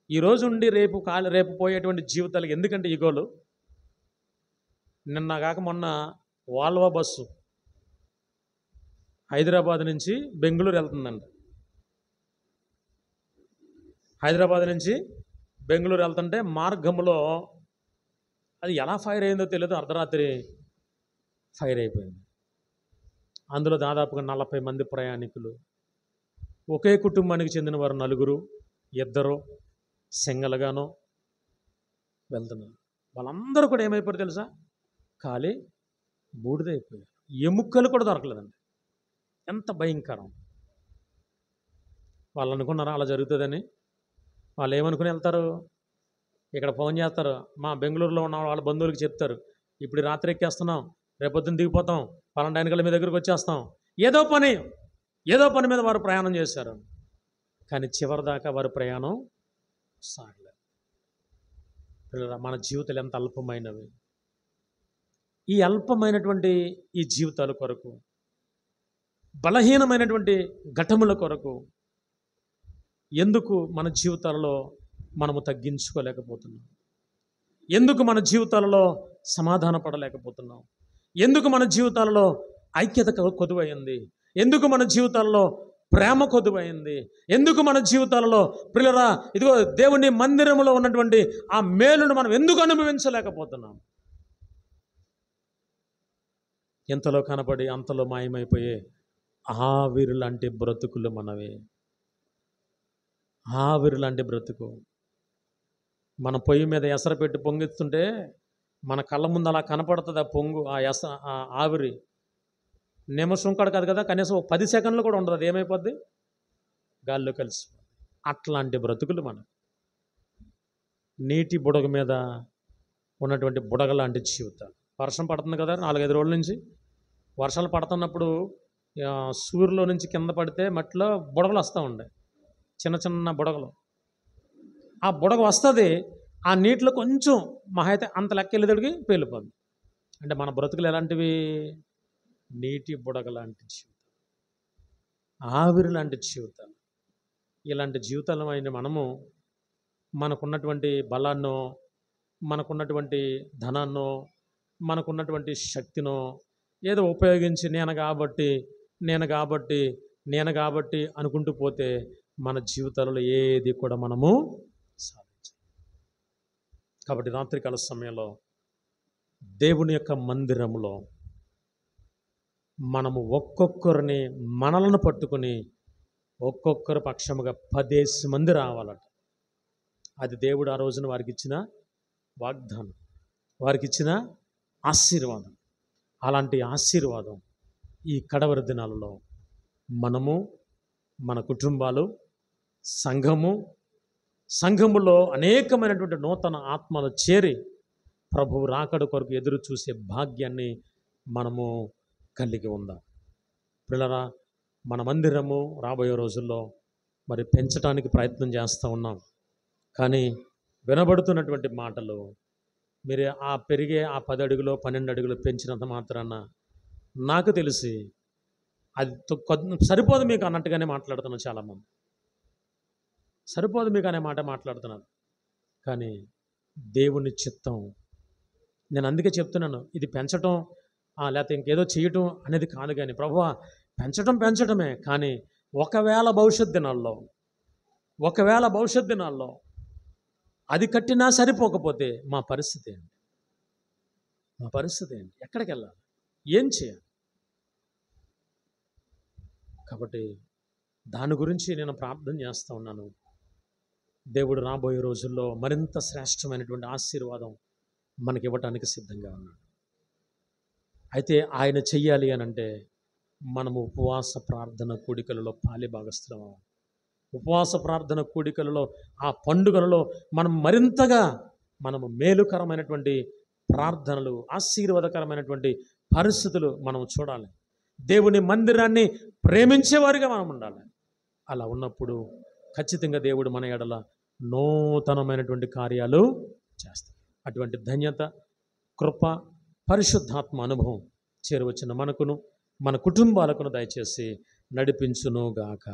S1: ఈరోజు ఉండి రేపు పోయేటువంటి జీవితాలకు ఎందుకంటే ఇగోలు? నిన్న కాక మొన్న వాల్వా బస్సు హైదరాబాద్ నుంచి బెంగళూరు వెళ్తుందండి. హైదరాబాద్ నుంచి బెంగళూరు వెళ్తుంటే మార్గంలో అది ఎలా ఫైర్ అయిందో తెలియదు, అర్ధరాత్రి ఫైర్ అయిపోయింది. అందులో దాదాపుగా 40 మంది ప్రయాణికులు. ఒకే కుటుంబానికి చెందిన వారు 4, 2 సింగల్గానో వెళ్తున్నారు. వాళ్ళందరూ కూడా ఏమైపోయారు తెలుసా? ఖాళీ బూడిదైపోయారు. ఎముకలు కూడా దొరకలేదండి. ఎంత భయంకరం! వాళ్ళు అనుకున్నారా అలా జరుగుతుందని? వాళ్ళు ఏమనుకుని వెళ్తారు? ఇక్కడ ఫోన్ చేస్తారు, మా బెంగళూరులో ఉన్న వాళ్ళ బంధువులకి చెప్తారు, ఇప్పుడు రాత్రి ఎక్కేస్తున్నాం, రేపొద్దున దిగిపోతాం, పలానా టైంకల్లా మీ దగ్గరికి వచ్చేస్తాం. ఏదో పని మీద వారు ప్రయాణం చేశారు. కానీ చివరిదాకా వారి ప్రయాణం సాగలేదు. మన జీవితాలు ఎంత అల్పమైనవి! ఈ అల్పమైనటువంటి ఈ జీవితాల కొరకు, బలహీనమైనటువంటి ఘటముల కొరకు ఎందుకు మన జీవితాలలో మనము తగ్గించుకోలేకపోతున్నాం? ఎందుకు మన జీవితాలలో సమాధాన పడలేకపోతున్నాం? ఎందుకు మన జీవితాలలో ఐక్యత కొదువైంది? ఎందుకు మన జీవితాలలో ప్రేమ కొదువైంది? ఎందుకు మన జీవితాలలో ప్రియులారా ఇదిగో దేవుని మందిరంలో ఉన్నటువంటి ఆ మేలును మనం ఎందుకు అనుభవించలేకపోతున్నాం? ఎంతలో కనపడి అంతలో మాయమైపోయే ఆవిరి లాంటి బ్రతుకులు మనవే. ఆవిరి లాంటి బ్రతుకు. మన పొయ్యి మీద ఎసరు పెట్టి పొంగిస్తుంటే మన కళ్ళ ముందు అలా కనపడుతుంది ఆ పొంగు, ఆ ఆవిరి. నిమిషం కూడా కాదు కదా, కనీసం 10 సెకండ్లు కూడా ఉండదు, అది ఏమైపోద్ది? గాల్లో కలిసి. అట్లాంటి బ్రతుకులు మనం. నీటి బుడగ మీద ఉన్నటువంటి బుడగ లాంటి జీవితాలు. వర్షం పడుతుంది కదా 4-5 రోజుల నుంచి. వర్షాలు పడుతున్నప్పుడు సూర్యులో నుంచి కింద పడితే మట్టిలో బుడగలు వస్తూ ఉంటాయి, చిన్న చిన్న బుడగలు. ఆ బుడగ వస్తుంది, ఆ నీటిలో కొంచెం మహా అయితే అంత లెక్క వెళ్ళేదికి పేలిపోద్ది. అంటే మన బ్రతుకులు ఎలాంటివి? నీటి బుడగ లాంటి జీవితం, ఆవిరి లాంటి జీవితాలు. ఇలాంటి జీవితాలు అయిన మనము మనకున్నటువంటి బలాన్నో, మనకున్నటువంటి ధనాన్నో, మనకున్నటువంటి శక్తినో ఏదో ఉపయోగించి నేను కాబట్టి అనుకుంటూ పోతే మన జీవితాలలో ఏది కూడా మనము సాధించాలి. కాబట్టి రాత్రికాల సమయంలో దేవుని యొక్క మందిరంలో మనము ఒక్కొక్కరిని మనలను పట్టుకుని ఒక్కొక్కరి పక్షముగా 10 మంది రావాలట. అది దేవుడు ఆ రోజున వారికి ఇచ్చిన వాగ్దానం, వారికి ఇచ్చిన ఆశీర్వాదం. అలాంటి ఆశీర్వాదం ఈ కడవరి దినాలలో మనము, మన కుటుంబాలు, సంఘములో అనేకమైనటువంటి నూతన ఆత్మలు చేరి ప్రభువు రాకడ కొరకు ఎదురు చూసే భాగ్యాన్ని మనము కలిగి ఉందాం. పిల్లరా, మన మందిరము రాబోయే రోజుల్లో మరి పెంచడానికి ప్రయత్నం చేస్తూ ఉన్నాం. కానీ వినబడుతున్నటువంటి మాటలు మీరు పెరిగే 10 అడుగులో 12 అడుగులు పెంచినంత మాత్రాన నాకు తెలిసి అది సరిపోదు మీకు అన్నట్టుగానే మాట్లాడుతున్నారు చాలామంది. సరిపోదు మీకు అనే మాట మాట్లాడుతున్నారు. కానీ దేవుని చిత్తం, నేను అందుకే చెప్తున్నాను, ఇది పెంచటం లేకపోతే ఇంకేదో చేయటం అనేది కాదు. కానీ ప్రభువా పెంచటమే. కానీ ఒకవేళ భవిష్యత్ దినాల్లో అది కట్టినా సరిపోకపోతే మా పరిస్థితి ఏంటి? ఎక్కడికి వెళ్ళాలి? ఏం చేయాలి? కాబట్టి దాని గురించి నేను ప్రార్థన చేస్తూ ఉన్నాను. దేవుడు రాబోయే రోజుల్లో మరింత శ్రేష్టమైనటువంటి ఆశీర్వాదం మనకి ఇవ్వటానికి సిద్ధంగా ఉన్నాడు. అయితే ఆయన చెయ్యాలి అని అంటే మనము ఉపవాస ప్రార్థన కూడికలలో పాలిభాగస్థులం అవ్వాలి. ఉపవాస ప్రార్థన కూడికలలో ఆ పండుగలలో మనం మరింతగా మనము మేలుకరమైనటువంటి ప్రార్థనలు, ఆశీర్వాదకరమైనటువంటి పరిస్థితులు మనం చూడాలి. దేవుని మందిరాన్ని ప్రేమించేవారిగా మనం ఉండాలి. అలా ఉన్నప్పుడు ఖచ్చితంగా దేవుడు మన ఎడల నూతనమైనటువంటి కార్యాలు చేస్తాడు. అటువంటి ధన్యత, కృప, పరిశుద్ధాత్మ అనుభవం చేరువచ్చిన మనకును మన కుటుంబాలకును దయచేసి నడిపించునుగాక.